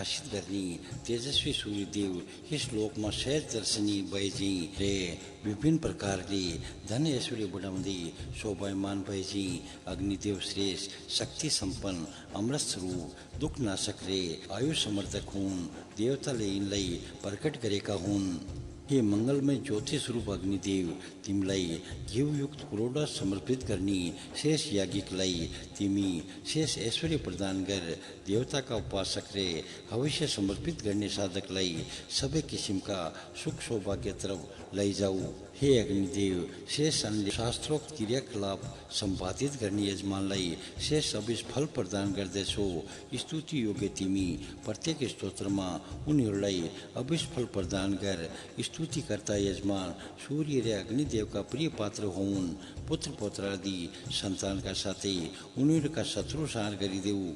प्रकाशित करनी तेजस्वी सूर्यदेव इस श्लोकमा सहज दर्शनी भएझै रे विभिन्न प्रकारले धन ऐश्वर्य बढाउँदै शोभायमान भएझै अग्निदेव श्रेष्ठ शक्ति सम्पन्न अमृत स्वरूप दुख नाशक रे आयु समर्थक हुन्। देवताले यिनलाई प्रकट गरेका हुन्। हे मंगलमय ज्योति स्वरूप अग्निदेव तिमीलाई घिउयुक्त पुरोडा समर्पित गर्ने शेष याज्ञिकलाई तिमी शेष ऐश्वर्य प्रदान गर। देवताका उपासक रे भविष्य समर्पित गर्ने साधकलाई सबै किसिमका सुख सौभाग्य तरफ लैजाऊ। हे अग्निदेव शेष अन्य शास्त्रोक्त क्रियाकलाप सम्पादित गर्ने यजमानलाई शेष अभिष्ट फल प्रदान गर्दछौ। स्तुति योग्य तिमी प्रत्येक स्तोत्रमा उनीहरूलाई अभिष्ट फल प्रदान गर। स्तुतिकर्ता यजमान सूर्य र अग्निदेवका प्रिय पात्र हुन्। पुत्र पौत्रादि सन्तानका साथै उनीहरूका शत्रु संहार गरिदेऊ।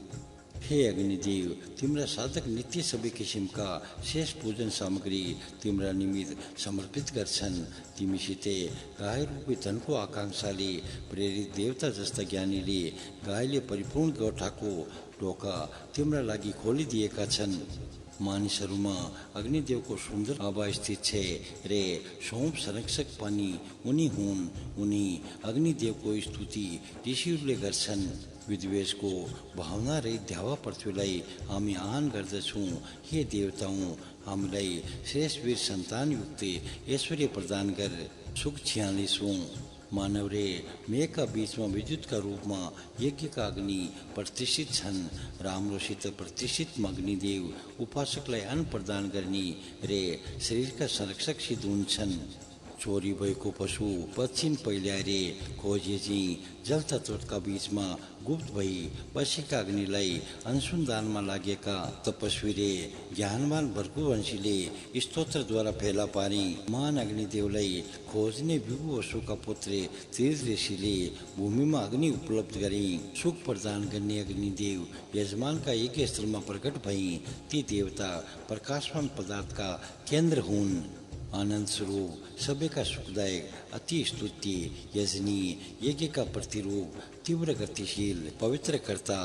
हे अग्निदेव तिम्रा साधक नित्य सबै किसिमका शेष पूजन सामग्री तिम्रा निमित्त समर्पित गर्छन्। तिमीसितै गाय रूपी धनको आकांक्षाले प्रेरित देवता जस्ता ज्ञानीले गायले परिपूर्ण गौठाको ढोका तिम्रा लागि खोलिदिएका छन्। मानिसहरूमा अग्निदेवको सुन्दर आभा स्थित छ रे सोम संरक्षक पनि उनी हुन्। उनी अग्निदेवको स्तुति ऋषिहरूले गर्छन्। विद्वेषको भावना रहित ध्यावा पृथ्वीलाई हामी आह्वान गर्दछौँ। हे देवताओं हामीलाई श्रेष्ठ वीर सन्तान युक्त ऐश्वर्य प्रदान गर। सुख 46 मानव रे मेघका बीचमा विद्युतका रूपमा यज्ञका अग्नि प्रतिष्ठित छन्। राम्रोसित प्रतिष्ठित अग्निदेव उपासकलाई अन्न प्रदान गर्ने रे शरीरका संरक्षक सिद्ध हुन्छन्। चोरी भएको पशु पश्चिम पहिल्याएर खोजेझै जल तत्वका बीचमा गुप्त भई बसेका अग्निलाई अनुसन्धानमा लागेका तपस्वी रे ज्ञानवान भर्गुवंशीले स्तोत्रद्वारा फेला पारी। महान अग्निदेवलाई खोज्ने विभु वसुका पुत्र तीर्थ ऋषिले भूमिमा अग्नि उपलब्ध गरे। सुख प्रदान गर्ने अग्निदेव यजमानका यज्ञ स्थलमा प्रकट भई। ती देवता प्रकाशमान पदार्थका केन्द्र हुन्। आनंद स्वरूप सबैका सुखदायक अति स्तुत्य यजनीय यज्ञका प्रतिरूप तीव्र गतिशील पवित्रकर्ता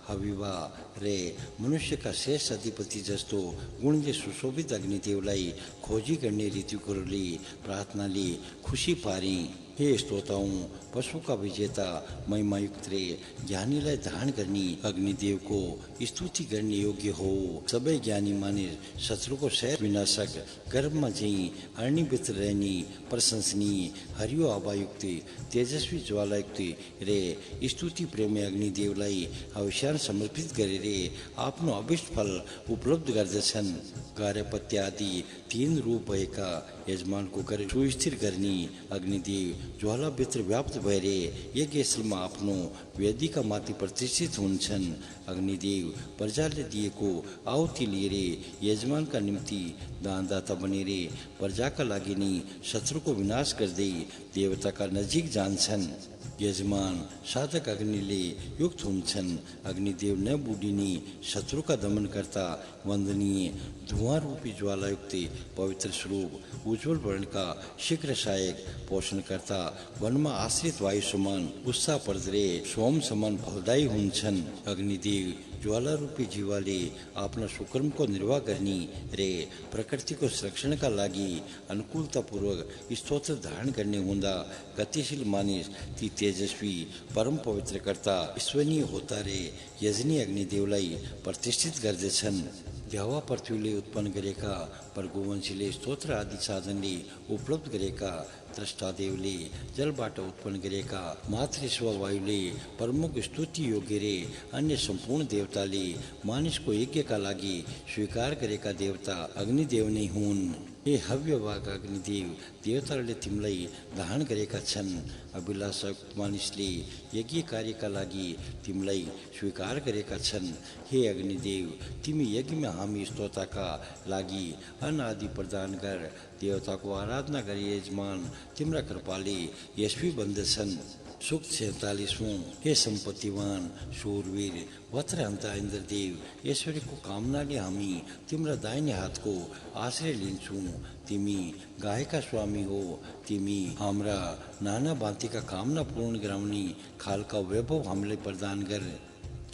हविवा रे मनुष्यका शेष अधिपति जस्तो गुणले सुशोभित अग्निदेवलाई खोजी गर्ने ऋतुकहरूले प्रार्थनाले खुसी पारी। हे स्तोताओं पशुका विजेता महिमायुक्त रे ज्ञानीलाई धारण गर्ने अग्निदेवको स्तुति गर्ने योग्य हो। सबै ज्ञानी मानिस शत्रुको शैर विनाशक गर्भमा झैं अग्निभित्र रहने प्रशंसनीय हरियो आभायुक्त तेजस्वी ज्वालायुक्त रे स्तुति प्रेमी अग्निदेवलाई अवसान समर्पित गरेर आफ्नो अभिष्ट फल उपलब्ध गर्दछन्। कार्यपत्य आदि 3 रूप भएका यजमानको घर सुस्थिर गर्ने अग्निदेव ज्वालाभित्र व्याप्त भएर यज्ञ स्थलमा आफ्नो वेदीका माथि प्रतिष्ठित हुन्छन्। अग्निदेव प्रजाले दिएको आहुति लिएर यजमानका निम्ति दानदाता बनेर प्रजाका लागि नै शत्रुको विनाश गर्दै देवताका नजिक जान्छन्। यजमान साधक अग्निले युक्त हुन्छन्। अग्निदेव न बुढिनी शत्रुका दमनकर्ता वन्दनीय धुआं रूपी ज्वालायुक्त पवित्र स्वरूप उज्जवल वर्णका शीघ्र सहायक पोषणकर्ता वनमा आश्रित वायु समान उत्साह पर्दरे सोम समान फलदायी हुन्छन्। अग्निदेव ज्वाला रूपी जीवाले आफ्ना सुकर्मको निर्वाह गर्ने रे प्रकृतिको संरक्षणका लागि अनुकूलतापूर्वक स्तोत्र धारण गर्ने हुँदा गतिशील मानिस ती तेजस्वी परम पवित्रकर्ता ईश्वरीय होता रे यजनी अग्निदेवलाई प्रतिष्ठित गर्दछन्। द्यावा पृथ्वीले उत्पन्न गरेका भर्गुवंशीले स्तोत्र आदि साधनले उपलब्ध गरेका द्रष्टादेवले जलबाट उत्पन्न गरेका मातृस्व वायुले प्रमुख स्तुति योग्य रे अन्य सम्पूर्ण देवताले मानिसको यज्ञका लागि स्वीकार गरेका देवता अग्निदेव नै हुन्। हे हव्यवाग अग्निदेव देवताहरूले तिमीलाई धारण गरेका छन्। अभिलाषक मानिसले यज्ञ कार्यका लागि तिमीलाई स्वीकार गरेका छन्। हे अग्निदेव तिमी यज्ञमा हामी स्तोत्रका लागि अन्न आदि प्रदान गर। देवताको आराधना गरी यजमान तिम्रा कृपाले यशस्वी बन्दछन्। सुख 47 हे सम्पत्तिवान शूरवीर वत्रहन्ता इन्द्रदेव ऐश्वर्यको कामनाले हामी तिम्रा दाहिने हातको आश्रय लिन्छौँ। तिमी गायका स्वामी हो। तिमी हाम्रा नाना भान्तिका कामना पूर्ण गराउने खालका वैभव हामीलाई प्रदान गर।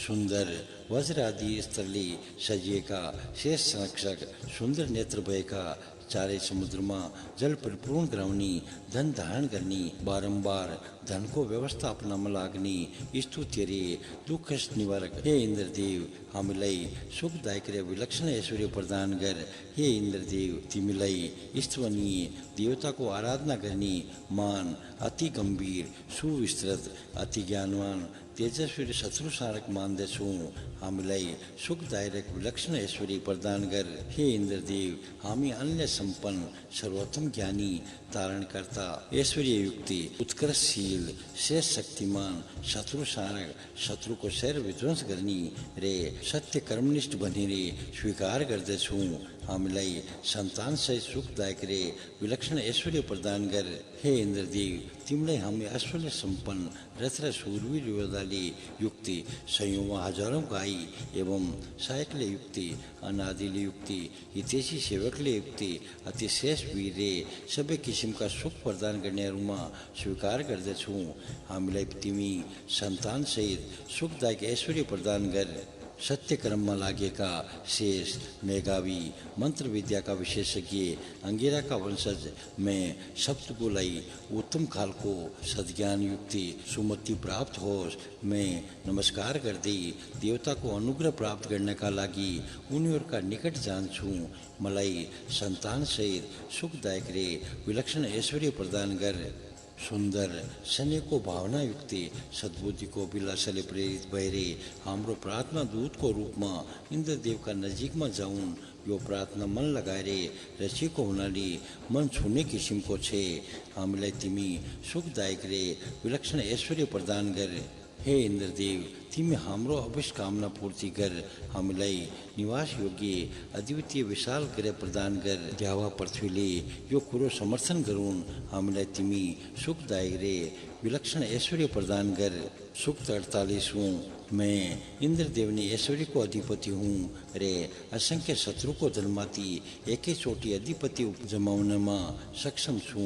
सुंदर वज्र आदि स्त्रले सजिएका शेष संरक्षक सुंदर नेत्र भएका चारै समुद्रमा जल परिपूर्ण गराउने धन धारण गर्ने बारम्बार धनको व्यवस्थापनमा लाग्ने स्तुत्य रे दुःख निवारक हे इन्द्रदेव हामीलाई सुखदायक र विलक्षण ऐश्वर्य प्रदान गर। हे इन्द्रदेव तिमीलाई स्तवनीय देवताको आराधना गर्ने मान अति गम्भीर सुविस्तृत अति ज्ञानवान तेजस्वी र शत्रु सारक मान्दछौँ। हामीलाई सुखदायक विलक्षण ऐश्वर्य प्रदान गर। हे इन्द्रदेव हामी अन्य सम्पन्न सर्वोत्तम ज्ञानी तारणकर्ता ऐश्वर्य युक्ति उत्कर्षशील शेष शक्तिमान शत्रु सारक शत्रुको शैर विध्वंस गर्ने रे सत्य कर्मनिष्ठ बनेर स्वीकार गर्दछौँ। हामीलाई सन्तान सहित सुखदायक रे विलक्षण ऐश्वर्य प्रदान गर। हे इन्द्रदेव तिमीलाई हामी ऐश्वर्य सम्पन्न रथ र शूरवीर योद्धाले युक्ति सयौं हजारौं गाई एवं सहायकले युक्ति अनादिले युक्ति हितैषी सेवकले युक्ति अति श्रेष्ठ वीर रे सबै किसिमका सुख प्रदान गर्नेहरूमा स्वीकार गर्दछौँ। हामीलाई तिमी सन्तान सहित सुखदायक ऐश्वर्य प्रदान गर। सत्य कर्ममा लागेका शेष मेघावी मंत्र विद्या का विशेषज्ञ अंगिरा का वंशज मैं सप्तगुलाई उत्तम खालको सद्ज्ञान युक्ति सुमति प्राप्त होस्। मैं नमस्कार गर्दै देवताको अनुग्रह प्राप्त गर्नका लागि उनीहरूका निकट जान्छु। मलाई सन्तान सहित सुखदायक रे विलक्षण ऐश्वर्य प्रदान गर। सुन्दर शनिको भावना युक्ति सद्बुद्धिको विलासले प्रेरित भएर हाम्रो प्रार्थना दूतको रूपमा इन्द्रदेवका नजिकमा जाउन्। यो प्रार्थना मन लगाएर रचिएको हुनाले मन छुने किसिमको छे। हामीलाई तिमी सुखदायक रे विलक्षण ऐश्वर्य प्रदान गर। हे इन्द्रदेव तिमी हाम्रो अवश्य कामना पूर्ति गर। हामीलाई निवास योग्य अद्वितीय विशाल गृह प्रदान गर। द्यावा पृथ्वीले यो कुरो समर्थन गरून्। हामीलाई तिमी सुखदायक रे विलक्षण ऐश्वर्य प्रदान गर। सुक्त 48 मैं इंद्रदेव ने ऐश्वर्य को अधिपति हूँ रे असंख्य शत्रु को धनमाथि एकैचोटि अधिपति जमाउनमा सक्षम छु।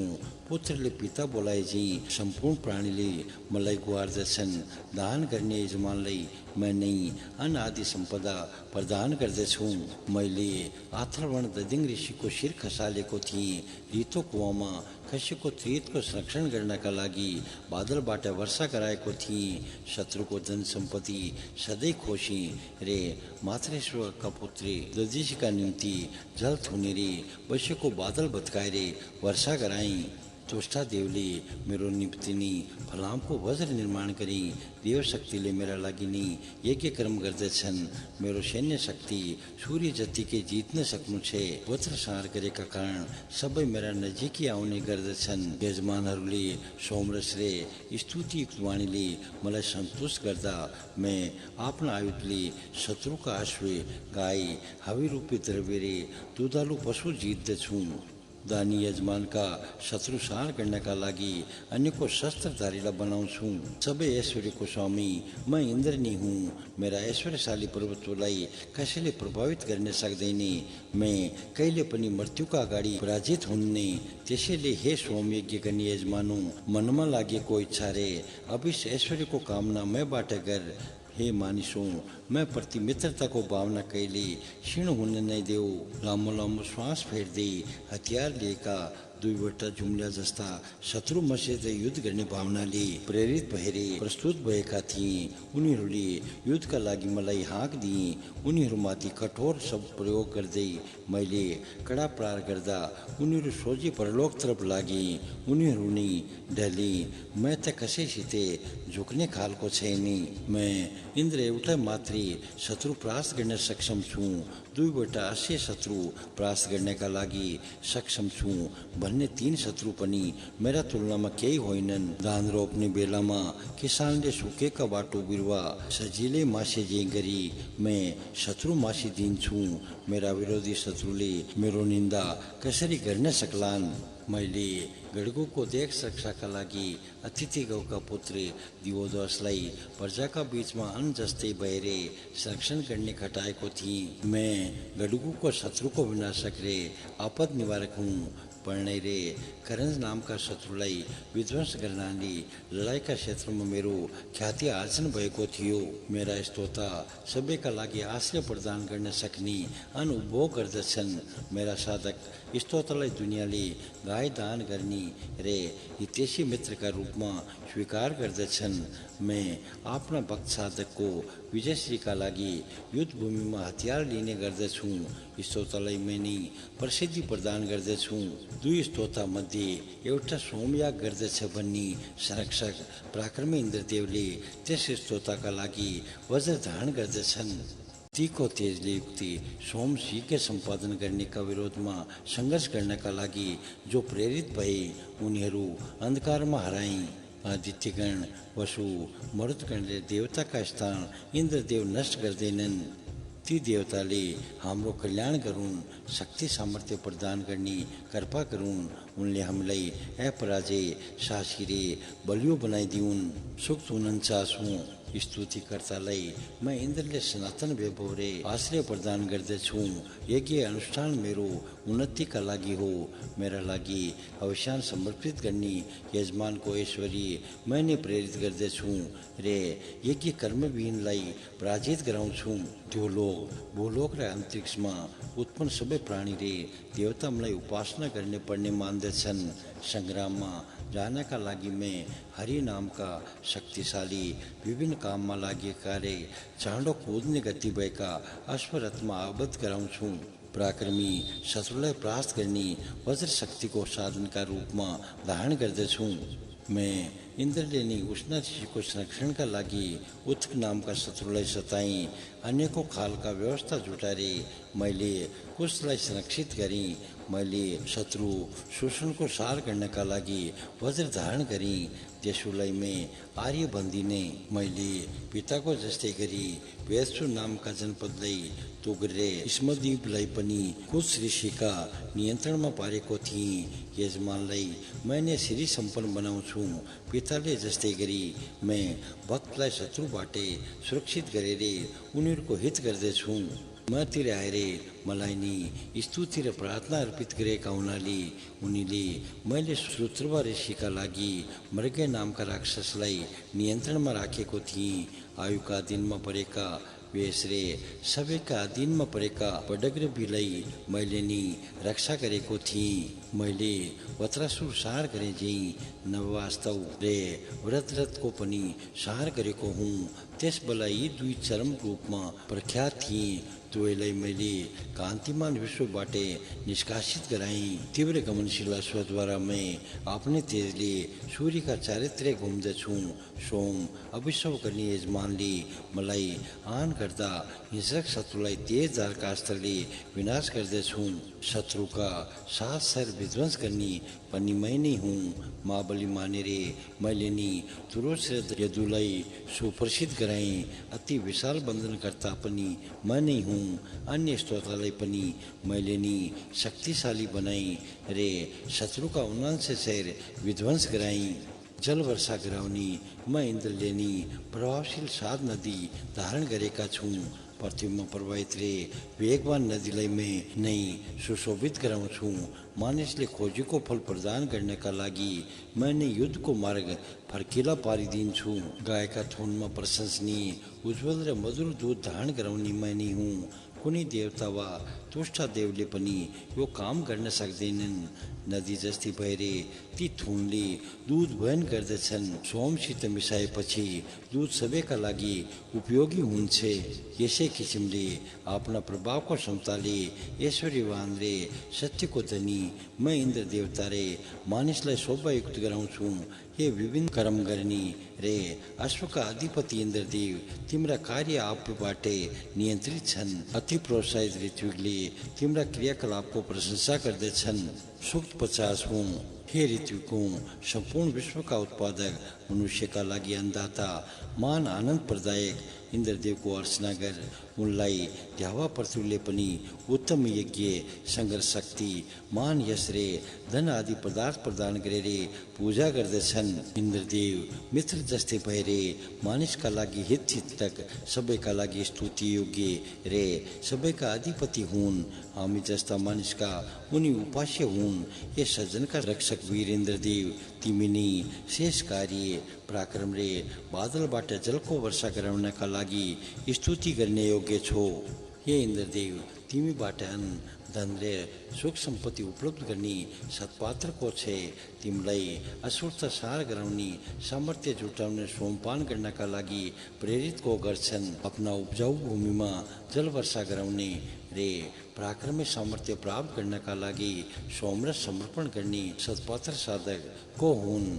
पुत्रले पिता बोलाए झैं सम्पूर्ण प्राणीले मलाई गुहार्दछन्। दान गर्ने यजमानलाई मैं नै अनादि सम्पदा प्रदान गर्दछु। मैले अथर्वण ददिङ ऋषिको शिर खसालेको थिएँ। रितो कुवामा खसेको त्रितको संरक्षण गर्नका लागि बादलबाट वर्षा गराएको थिएँ। शत्रुको धन सम्पत्ति सधैँ खोसी रे मातृश्वरका पुत्री ददिशीका निम्ति जल थुनेर बसेको बादल भत्काएर वर्षा गराई। तुष्टा देवले मेरो निम्ति नि फलामको वज्र निर्माण गरी देव शक्तिले मेरा लागि नि यज्ञ कर्म गर्दछन्। मेरो सैन्य शक्ति सूर्य जतिकै जित्न सक्नु छे। वज्र सार गरेका कारण सबै मेरा नजिकै आउने गर्दछन्। यजमानहरूले सोमरस रे स्तुतियुक्त वाणीले मलाई सन्तुष्ट गर्दा मैं आफ्ना आयुधले शत्रुका आश्रय गाई हवी रूपी द्रव्य रे दुधालु पशु जित्दछु। दानी यजमान का शत्रु सार गर्नका लागि अन्यको शस्त्रधारीलाई बनाउँछु। सबै ऐश्वर्यको स्वामी म इन्द्र नै हुँ। मेरा ऐश्वर्यशाली प्रभुत्वलाई कसैले प्रभावित गर्न सक्दैन। मैं कहिले पनि मृत्युका अगाडि पराजित हुन्ने। त्यसैले हे सोमयज्ञ गर्ने यजमानौ मनमा लागेको इच्छा रे अविश्य ऐश्वर्यको कामना मैबाट गर। हे मानिसौं मैं प्रति मित्रताको भावना कहिले क्षीण हुन नै देऊ। लामो लामो श्वास फेर्दै हतियार लिएका दुईवटा जुम्ला जस्ता शत्रु मसित युद्ध गर्ने भावनाले प्रेरित भएर प्रस्तुत भएका थिए। उनीहरूले युद्धका लागि मलाई हाँक दिए। उनीहरूमाथि कठोर शब्द प्रयोग गर्दै मैले कडा प्रहार गर्दा उनीहरू सोझै परलोकतर्फ लागे। उनीहरू नै ढले। मैं त कसैसित झुक्ने खालको छैन। मैं इन्द्र एउटा मात्रै शत्रु परास्त गर्न सक्षम छु। दुईवटा अक्षय शत्रु परास्त गर्नका लागि सक्षम छु भन्ने 3 शत्रु पनि मेरा तुलनामा केही होइनन्। धान रोप्ने बेलामा किसानले सुकेका बाटो बिरुवा सजिलै मासिजे गरी मैं शत्रु मासिदिन्छु। मेरा विरोधी शत्रुले मेरो निन्दा कसरी गर्न सक्लान्। मैले गडगुको देख रक्षाका लागि अतिथि गौका पुत्र दिवोदासलाई प्रजाका बीचमा अन्न जस्तै भएरे संरक्षण गर्ने खटाएको थिएँ। मैं गडगुको शत्रुको विनाशक रे आपद निवारक हुँ। पर्णय रे करंज नामका शत्रुलाई विध्वंस गर्नाले लडाईँका क्षेत्रमा मेरो ख्याति आर्जन भएको थियो। मेरा स्तोता सबैका लागि आश्रय प्रदान गर्न सक्ने अनुभव गर्दछन्। मेरा साधक स्तोतालाई दुनियाँले गाई दान गर्ने रे हितैषी मित्रका रूपमा स्वीकार गर्दछन्। मैं आफ्ना भक्त साधकको विजयश्रीका लागि युद्ध भूमिमा हतियार लिने गर्दछु। स्तोतालाई मैं नै प्रसिद्धि प्रदान गर्दछु। दुई स्तोता मध्ये एउटा सोमयाग गर्दछ भन्ने संरक्षक पराक्रमी इन्द्रदेवले त्यस स्तोताका लागि वज्र धारण गर्दछन्। तीको तेजले युक्त सोम शीघ्र सम्पादन गर्नेका विरोधमा सङ्घर्ष गर्नका लागि जो प्रेरित भए उनीहरू अन्धकारमा हराए। आदित्यगण वसु मरुदगणले देवताका स्थान इन्द्रदेव नष्ट गर्दैनन्। ती देवताले हाम्रो कल्याण गरून्, शक्ति सामर्थ्य प्रदान गर्ने कृपा गरून्। उनले हामीलाई अपराजय साहसी रे बलियो बनाइदिउन्। सुक्त 49 स्तुतिकर्तालाई म इन्द्रले सनातन वैभव रे आश्रय प्रदान गर्दछु। यज्ञ अनुष्ठान मेरो उन्नतिका लागि हो। मेरा लागि अवसान समर्पित गर्ने यजमानको ऐश्वर्य मैले प्रेरित गर्दछु रे यज्ञ कर्मविहीनलाई पराजित गराउँछु। त्यो लोक भूलोक र अन्तरिक्षमा उत्पन्न सबै प्राणी रे देवता मलाई उपासना गर्ने पर्ने मान्दछन्। सङ्ग्राममा जानका लागि मैं हरि नामका शक्तिशाली विभिन्न काममा लागेका रे चाँडो कुद्ने गति भएका अश्वरथमा आबद्ध गराउँछु। पराक्रमी शत्रुलाई परास्त गर्ने वज्र शक्तिको साधनका रूपमा धारण गर्दछु। मैं इन्द्रले नै उष्ण ऋषिको संरक्षणका लागि उत्क नामका शत्रुलाई सताएँ। अन्यको खालका व्यवस्था जुटारे मैले कुशलाई संरक्षित गरेँ। मैले शत्रु शोषणको सार गर्नका लागि वज्र धारण गरेँ। त्यसुलाई मैं आर्य बन्दिने। मैले पिताको जस्तै गरी वेदसु नामका जनपदलाई तोगरे स्मदीपलाई पनि कुश ऋषिका नियन्त्रणमा पारेको थिएँ। यजमानलाई मैले श्री सम्पन्न बनाउँछु। पिताले जस्तै गरी मैं भक्तलाई शत्रुबाटै सुरक्षित गरेर उनीहरूको हित गर्दछु। मतिर आएर मलाई नि स्तुति र प्रार्थना अर्पित गरेका हुनाले उनीले मैले श्रुत्रवा ऋषिका लागि मृग नामका राक्षसलाई नियन्त्रणमा राखेको थिएँ। आयुका दिनमा परेका वेश रे सबैका अधीनमा परेका पडग्रबीलाई मैले नि रक्षा गरेको थिएँ। मैले वत्रासुर संहार गरे झैँ नववास्तव रे व्रतरथको पनि संहार गरेको हुँ। त्यस बेला यी दुई चरम रूपमा प्रख्यात थिए। दुवैलाई मैले कान्तिमान विश्वबाटै निष्कासित गराएँ। तीव्र गमनशील अश्वद्वारा मैं आफ्नै तेजले सूर्यका चारित्र्य घुम्दछु। सोम अभिषेक गर्ने यजमानले मलाई आन गर्दा हिंसक शत्रुलाई तेज धारका अस्त्रले विनाश गर्दछु। शत्रुका 7 शहर विध्वंस गर्ने पनि मैं नै हुँ। महाबली मानेर मैले नि तुरोस र यदुलाई सुप्रसिद्ध गराएँ। अति विशाल बन्धनकर्ता पनि म नै हुँ। अन्य स्तोत्रलाई पनि मैले नि शक्तिशाली बनाएँ रे शत्रुका 79 शहर विध्वंस गराएँ। जल वर्षा गराउने म इन्द्रले नि प्रभावशील 7 नदी धारण गरेका छु। पृथ्वीमा प्रवाहित रे वेगवान नदीलाई मैं नै सुशोभित गराउँछु। मानिसले खोजेको फल प्रदान गर्नका लागि मैं नै युद्धको मार्ग फर्किला पारिदिन्छु। गायका थुनमा प्रशंसनीय उज्जवल र मधुर दूध धारण गराउने मैं नै हुँ। कुनै देवता वा तुष्टा देवले पनि यो काम गर्न सक्दैनन्। नदी जस्तै भएर ती थुनले दूध वहन गर्दछन्। सोमसित मिसाएपछि दूध सबैका लागि उपयोगी हुन्छ। यसै किसिमले आफ्ना प्रभावको क्षमताले ऐश्वर्यवान रे सत्यको धनी म इन्द्र देवता रे मानिसलाई शोभायुक्त गराउँछु। हे विभिन्न कर्म गर्ने रे अश्वका अधिपति इन्द्रदेव तिम्रा कार्य आफूबाटै नियन्त्रित छन्। अति प्रोत्साहित ऋत्विकले तिम्रा क्रियाकलापको प्रशंसा गर्दछन्। सूक्त 50 हे ऋत्विको सम्पूर्ण विश्वका उत्पादक मनुष्यका लागि अन्नदाता मान आनन्द प्रदायक इन्द्रदेवको अर्चना गर। उनलाई ध्यावा पृथ्वीले पनि उत्तम यज्ञ, सङ्घर्ष शक्ति, मान, यश रे धन आदि पदार्थ प्रदान गरेर पूजा गर्दछन्। इन्द्रदेव मित्र जस्तै भएर मानिसका लागि हितचिन्तक, सबैका लागि स्तुति योग्य रे सबैका अधिपति हुन्। हामी जस्ता मानिसका उनी उपास्य हुन्। ये सज्जनका रक्षक वीर इन्द्रदेव, तिमी नै शेष कार्य पराक्रम रे बादलबाट जलको वर्षा गराउनका लागि स्तुति गर्ने योग्य छौ। हे इन्द्रदेव, तिमीबाट धन रे सुख सम्पत्ति उपलब्ध गर्ने सत्पात्रको छे। तिमीलाई असुरता सार गराउने सामर्थ्य जुटाउने सोमपान गर्नका लागि प्रेरितको गर्छन्। आफ्ना उब्जाउ भूमिमा जल वर्षा गराउने रे पराक्रमी सामर्थ्य प्राप्त गर्नका लागि सोम र समर्पण गर्ने सत्पात्र साधक को हुन्।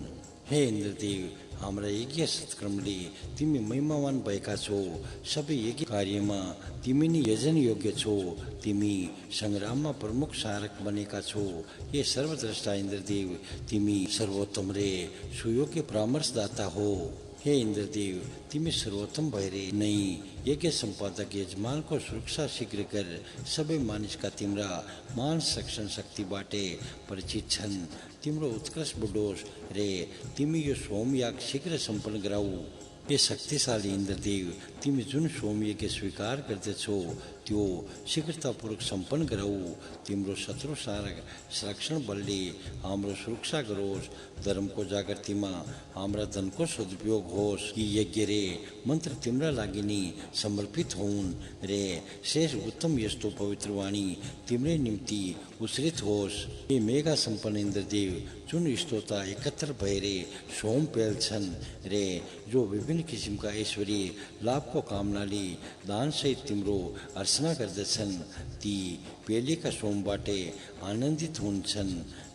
हे इन्द्रदेव, हाम्रा यज्ञ सत्कर्मले तिमी महिमावान भएका छौ। सबै यज्ञ कार्यमा तिमी नै यजन योग्य छौ। तिमी सङ्ग्राममा प्रमुख सारक बनेका छौ। हे सर्वद्रष्टा इन्द्रदेव, तिमी सर्वोत्तम रे सुयोग्य परामर्शदाता हो। हे इन्द्रदेव, तिमी सर्वोत्तम भएर नै यज्ञ सम्पादक यजमानको सुरक्षा शीघ्र कर। सबै मानिसका तिम्रा मान रक्षण शक्तिबाटै परिचित छन्। तिम्रो उत्कृष्ट बुडोस रे तिमी यो सोमयाग शीघ्र सम्पन्न गराऊ। हे शक्तिशाली इन्द्रदेव, तिमी जुन सोमयज्ञ स्वीकार गर्दछौ त्यो शीघ्रतापूर्वक सम्पन्न गराऊ। तिम्रो शत्रु सारक संरक्षण बलले हाम्रो सुरक्षा गरोस्। धर्मको जागृतिमा हाम्रा धनको सदुपयोग होस्। यी यज्ञ रे मन्त्र तिम्रा लागि नै समर्पित हुन् रे शेष उत्तम यस्तो पवित्र वाणी तिम्रै निम्ति उच्चरित होस्। हे मेघा सम्पन्न इन्द्रदेव, जुन स्तोता एकत्र भएर सोम पेल्छन् रे जो विभिन्न किसिमका ऐश्वर्य लाभको कामनाले दानसहित तिम्रो अर्चना गर्दछन्, ती पेलिएका सोमबाटै आनन्दित हुन्छन्।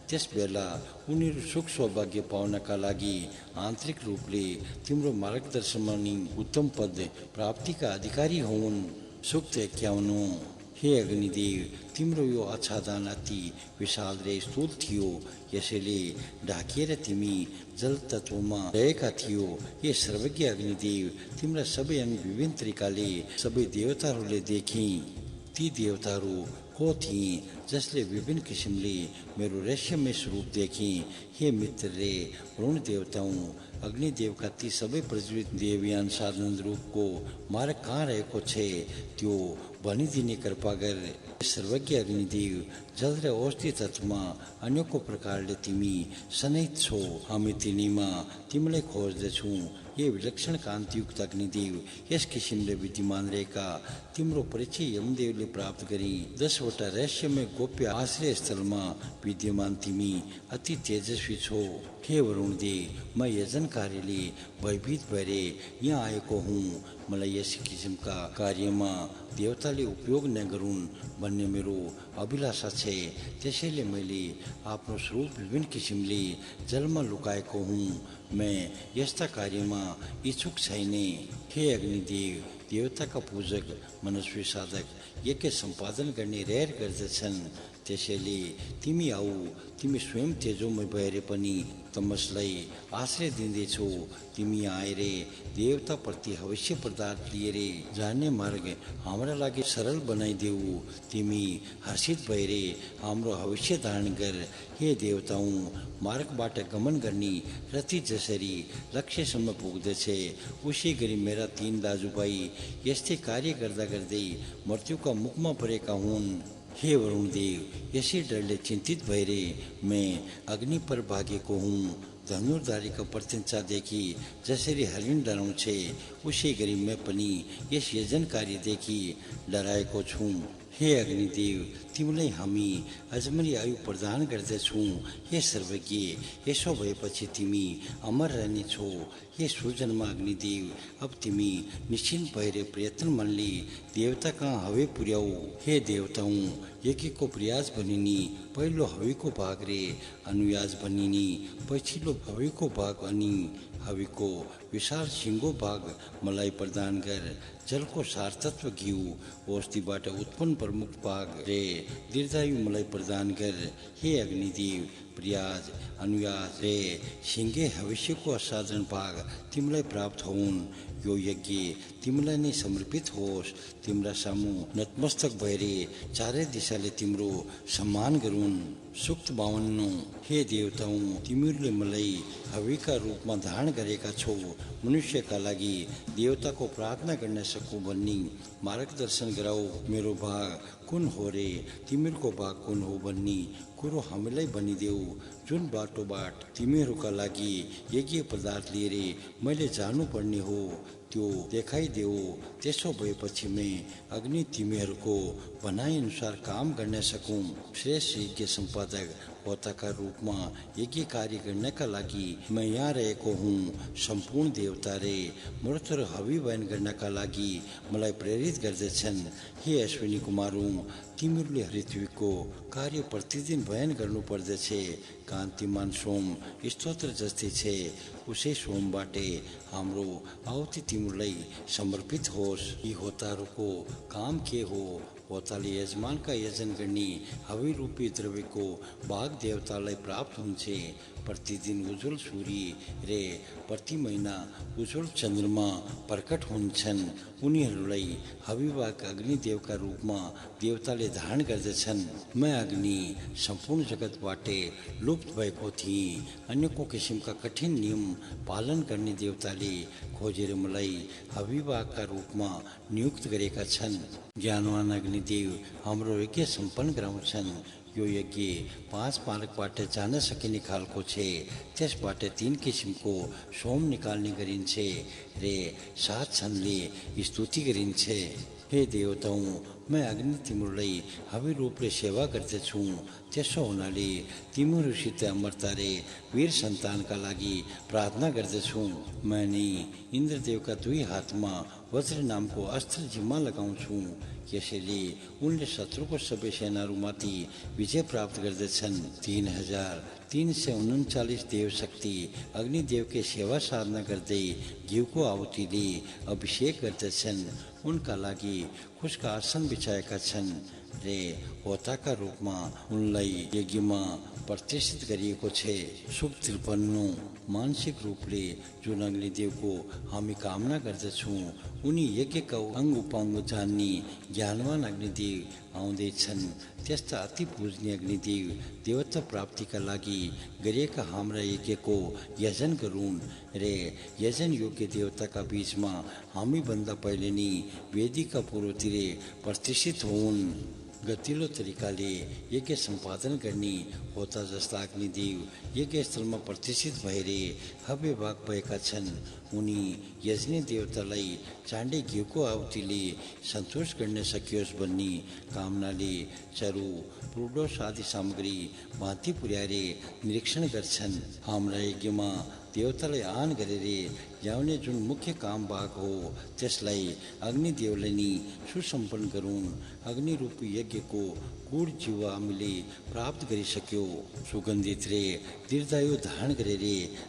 त्यस बेला उनीहरू सुख सौभाग्य पाउनका लागि आन्तरिक रूपले तिम्रो मार्गदर्शनमा नै उत्तम पद प्राप्तिका अधिकारी हुन्। सुक्त 51। हे अग्निदेव, तिम्रो यो आच्छादन अति विशाल र स्थूल थियो। यसैले ढाकिएर तिमी जल तत्वमा रहेका थियो। हे सर्वज्ञ अग्निदेव, तिम्रा सबै अंग विभिन्न तरिकाले सबै देवताहरूले देखे। ती देवताहरू को थिए जसले विभिन्न किसिमले मेरो रहस्यमय स्वरूप देखे। हे मित्र रे वरुण देवताओं, अग्निदेवका ती सबै प्रज्वलित देवयान साधन रूपको मार्ग कहाँ रहेको छे त्यो भनिदिने कृपा गर। सर्वज्ञ अग्निदेव, जल र औषधि तत्वमा अनेकौं प्रकारले तिमी सनैत छौ। हामी तिनीमा तिमीलाई खोज्दछौँ। हे विलक्षण कान्तियुक्त अग्निदेव, यस किसिमले विद्यमान रहेका तिम्रो परिचय यमदेवले प्राप्त गरी 10वटा रहस्यमय गोप्य आश्रय स्थलमा विद्यमान तिमी अति तेजस्वी छौ। हे वरुणदेव, म यजन कार्यले भयभीत भएर यहाँ आएको हुँ। मलाई यस किसिमका कार्यमा देवताले उपयोग नगरून् भन्ने मेरो अभिलाषा छे। त्यसैले मैले आफ्नो स्वरूप विभिन्न किसिमले जलमा लुकाएको हुँ। मैं यस्ता कार्यमा इच्छुक छैन। हे अग्निदेव, देवताका पूजक मनस्वी साधक यज्ञ सम्पादन गर्ने रहर गर्दछन्। त्यसैले तिमी आऊ। तिमी स्वयं तेजोमय भएर पनि तमसलाई आश्रय दिँदैछौ। तिमी आएर देवताप्रति हविष्य पदार्थ लिएर जाने मार्ग हाम्रा लागि सरल बनाइदेऊ। तिमी हर्षित भएर हाम्रो हविष्य धारण गर। हे देवताओं, मार्गबाट गमन गर्ने रथी जसरी लक्ष्यसम्म पुग्दछे उसै गरी मेरा 3 दाजुभाइ यस्तै कार्य गर्दा गर्दै मृत्युका मुखमा परेका हुन्। हे वरुणदेव, यसै डरले चिन्तित भएर मैं अग्नि पर भागेको हुँ। धनुर्धारीको प्रत्यक्षदेखि जसरी हरिण डराउँछे उसै गरी मैं पनि यस यजन कार्यदेखि डराएको छु। हे अग्निदेव, तिमीलाई हामी अजमरी आयु प्रदान गर्दछौँ। हे सर्वज्ञ, यसो भएपछि तिमी अमर रहनेछौ। हे सुजन्मा अग्निदेव, अब तिमी निश्चिन्त भएर प्रयत्न मनले देवता कहाँ हवे पुर्याऊ। हे देवताओं, यज्ञको प्रयास बनिने पहिलो हविको भाग रे अनुयाज बनिने पछिल्लो हविको भाग अनि हविको विशाल सिंगो भाग मलाई प्रदान कर। जलको सारतत्व घिउ औषधिबाट उत्पन्न प्रमुख भाग रे दीर्घायु मलाई प्रदान कर। हे अग्निदेव, प्रयास अनुयास रे सिंगे भविष्यको असाधारण भाग तिमीलाई प्राप्त होउन्। यो यज्ञ तिमीलाई नै समर्पित होस्। तिम्रा सामु नतमस्तक भएर चारै दिशाले तिम्रो सम्मान गरून्। सुक्त 52। हे देवताओं, तिमीहरूले मलाई हविका रूपमा धारण गरेका छौ। मनुष्यका लागि देवताको प्रार्थना गर्न सकु भन्ने मार्गदर्शन गराऊ। मेरो भाग कुन हो रे, तिमीहरूको भाग कुन हो भन्ने कुरो हामीलाई भनिदेऊ। जुन बाटोबाट तिमीहरूका लागि यज्ञ पदार्थ लिएर मैले जानुपर्ने हो त्यो देखाइदेऊ। त्यसो भएपछि मैं अग्नि तिमीहरूको भनाइअनुसार काम गर्न सकूँ। श्रेष्ठ यज्ञ सम्पादक होताका रूपमा यज्ञ कार्य गर्नका लागि मैं यहाँ रहेको हुँ। सम्पूर्ण देवता रे मूर्त र हवि बयान गर्नका लागि मलाई प्रेरित गर्दछन्। हे अश्विनी कुमारौं, तिमीहरूले ऋत्विकको कार्य प्रतिदिन बयान गर्नुपर्दछ। कान्तिमान सोम स्तोत्र जस्तै छे, उसै सोमबाटै हाम्रो आहुति तिमीलाई समर्पित होस्। यी होताहरूको काम के हो? होताले यजमानका यजन गर्ने हवि रूपी द्रव्यको भाग देवतालाई प्राप्त हुन्छ। प्रतिदिन उज्जवल सूर्य रे प्रति महिना उज्जवल चन्द्रमा प्रकट हुन्छन्। उनीहरूलाई हविभाग अग्निदेवका रूपमा देवताले धारण गर्दछन्। मैं अग्नि सम्पूर्ण जगतबाटै लुप्त भएको थिएँ। अन्यको किसिमका कठिन नियम पालन गर्ने देवताले खोजेर मलाई हविभागका रूपमा नियुक्त गरेका छन्। ज्ञानवान अग्निदेव हाम्रो यज्ञ सम्पन्न गराउँछन्। यो यज्ञ 5 मार्गबाट जान सकिने खालको छे। त्यसबाट 3 किसिमको सोम निकाल्ने गरिन्छ रे 7 छन्दले स्तुति गरिन्छ। हे देवताओं, मैं अग्नि तिमीहरूलाई हवि रूपले सेवा गर्दछु। त्यसो हुनाले तिमीहरूसित अमरता रे वीर सन्तानका लागि प्रार्थना गर्दछु। मैं नै इन्द्रदेवका 2 हातमा वज्र नामको अस्त्र जिम्मा लगाउँछु। यसैले उनले शत्रुको सबै सेनाहरूमाथि विजय प्राप्त गर्दछन्। 3339 देवशक्ति अग्निदेवकै सेवा साधना गर्दै घिउको आहुतिले अभिषेक गर्दछन्। उनका लागि खुसका आसन बिछाएका छन् रे होताका रूपमा उनलाई यज्ञमा प्रतिष्ठित गरिएको छ। शुभ 53 मानसिक रूपले जुन अग्निदेवको हामी कामना गर्दछौँ, उनी यज्ञका अङ्ग उपाङ्ग जान्ने ज्ञानवान अग्निदेव आउँदैछन्। त्यस्ता अति पूजनीय अग्निदेव देवता प्राप्तिका लागि गरिएका हाम्रा यज्ञको यजन गरून् रे यजन योग्य देवताका बीचमा हामी भन्दा पहिले नै वेदीका पूर्वतिर प्रतिष्ठित हुन्। गतिलो तरिकाले यज्ञ सम्पादन गर्ने होता जस्ता अग्निदेव यज्ञ स्थलमा प्रतिष्ठित भएर हव्य भाग भएका छन्। उनी यज्ञ देवतालाई चाँडै घिउको आहुतिले सन्तोष गर्न सकियोस् भन्ने कामनाले चरु पुरोडोस आदि सामग्री भाँति पुर्याएर निरीक्षण गर्छन्। हाम्रा यज्ञमा देवतालाई आह्वान गरेर ल्याउने जुन मुख्य काम भाग हो, त्यसलाई अग्निदेवले नै सुसम्पन्न गरून्। अग्निरूपी यज्ञको गुण जीवा हामीले प्राप्त गरिसक्यो। सुगन्धित रे दीर्घायु धारण गरेर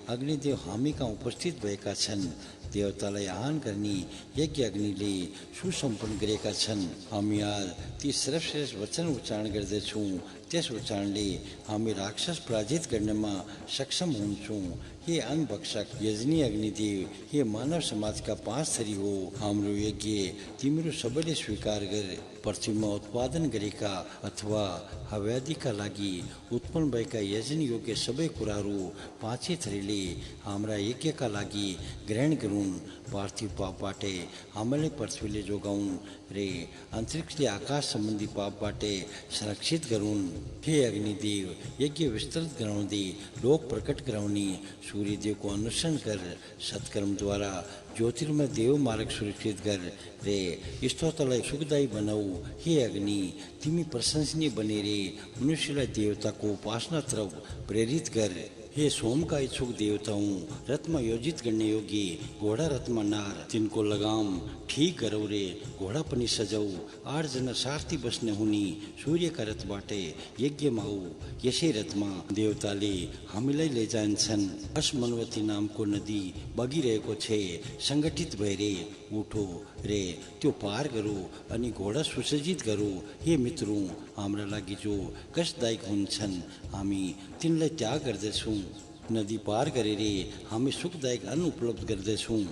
अग्निदेव हामी कहाँ उपस्थित भएका छन्। देवतालाई आह्वान गर्ने यज्ञ अग्निले सुसम्पन्न गरेका छन्। हामी आज ती सर्वश्रेष्ठ वचन उच्चारण गर्दछौँ। त्यस उच्चारणले हामी राक्षस पराजित गर्नमा सक्षम हुन्छौँ। हे अनभक्षक यजनी अग्निदेव, हे मानव समाजका 5 थरी हो, हाम्रो यज्ञ तिमीहरू सबैले स्वीकार गर। पृथ्वीमा उत्पादन गरेका अथवा हव्यादिका लागि उत्पन्न भएका यजन योग्य सबै कुराहरू 5 थरीले हाम्रा यज्ञका लागि ग्रहण गरून्। पार्थिव पापबाटै हामीलाई पृथ्वीले जोगाउन् रे अन्तरिक्षले आकाश सम्बन्धी पापबाटै संरक्षित गरून्। हे अग्निदेव, यज्ञ विस्तृत गराउँदै लोक प्रकट गराउने सूर्यदेवको अनुसरण कर। सत्कर्मद्वारा ज्योतिर्मय देव मार्ग सुरक्षित कर रे स्तोत्रलाई सुखदायी बनाऊ। हे अग्नि, तिमी प्रशंसनीय बनेर मनुष्यलाई देवताको उपासना तरफ प्रेरित कर। हे सोम का इच्छुक देवताओं, रथमा योजित करने योग्य घोड़ा रथमा नार, तिनको लगाम ठीक करो रे घोड़ा पनि सजाऊ, 8 जना सारथी बस्ने हुनी सूर्यका रथबाटै यज्ञ माऊ। यसै रथमा देवताले हामीलाई लैजान्छन्। असमनवती नामको नदी बगिरहेको छे, सङ्गठित भएर उठो रे त्यो पार गरौँ अनि घोडा सुसज्जित गरौँ। हे मित्रौँ, हाम्रा लागि जो कष्टदायक हुन्छन् हामी तिनलाई त्याग गर्दछौँ। नदी पार गरेर हामी सुखदायक अन्न उपलब्ध गर्दछौँ।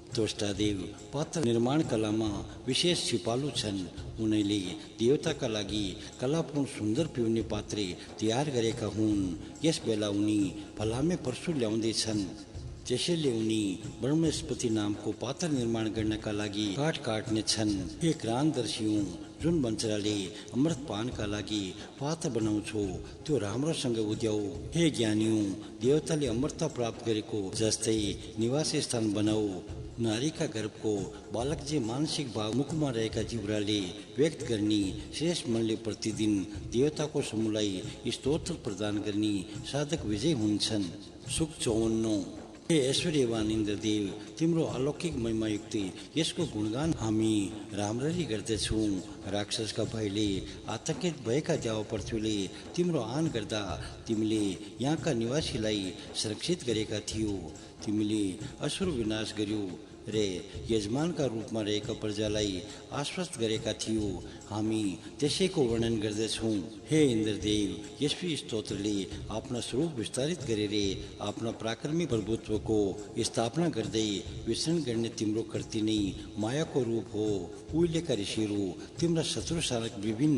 त्वष्टादेव पात्र निर्माण कलामा विशेष सिपालु छन्। उनले देवताका लागि कलापूर्ण सुन्दर पिउने पात्रे तयार गरेका हुन्। यस बेला उनी फलामे परशु ल्याउँदैछन्। त्यसैले उनी ब्रह्मस्पति नामको पात्र निर्माण गर्नका लागि काठ काट्ने छन्। हे क्रान्तदर्शीऔं, जुन वञ्चराले अमृतपानका लागि पात्र बनाउँछौ त्यो राम्रोसँग उद्याऊ। हे ज्ञानीऔं, देवताले अमृतता प्राप्त गरेको जस्तै निवास स्थान बनाऊ। नारीका गर्भको बालक जे मानसिक भाव मुखमा रहेका जिब्राले व्यक्त गर्ने श्रेष्ठ मनले प्रतिदिन देवताको समूहलाई स्तोत्र प्रदान गर्ने साधक विजय हुन्छन्। सुख 54। हे ऐश्वर्यवान इन्द्रदेव, तिम्रो अलौकिक महिमायुक्त यसको गुणगान हामी राम्ररी गर्दछौँ। राक्षसका भयले आतंकित भएका देव पृथ्वीले तिम्रो आन गर्दा तिमीले यहाँका निवासीलाई सुरक्षित गरेका थियौ। तिमीले असुर विनाश गर्यौ रे यजमानका रूपमा रहेका प्रजालाई आश्वस्त गरेका थियौ। हामी त्यसैको वर्णन गर्दछौँ। हे इन्द्रदेव, यस्वी स्तोत्रले आफ्ना स्वरूप विस्तारित गरेर आफ्ना पराक्रमी प्रभुत्वको स्थापना गर्दै विचरण गर्ने तिम्रो कृति नै मायाको रूप हो। उहिलेका ऋषिहरू तिम्रा शत्रुसारक विभिन्न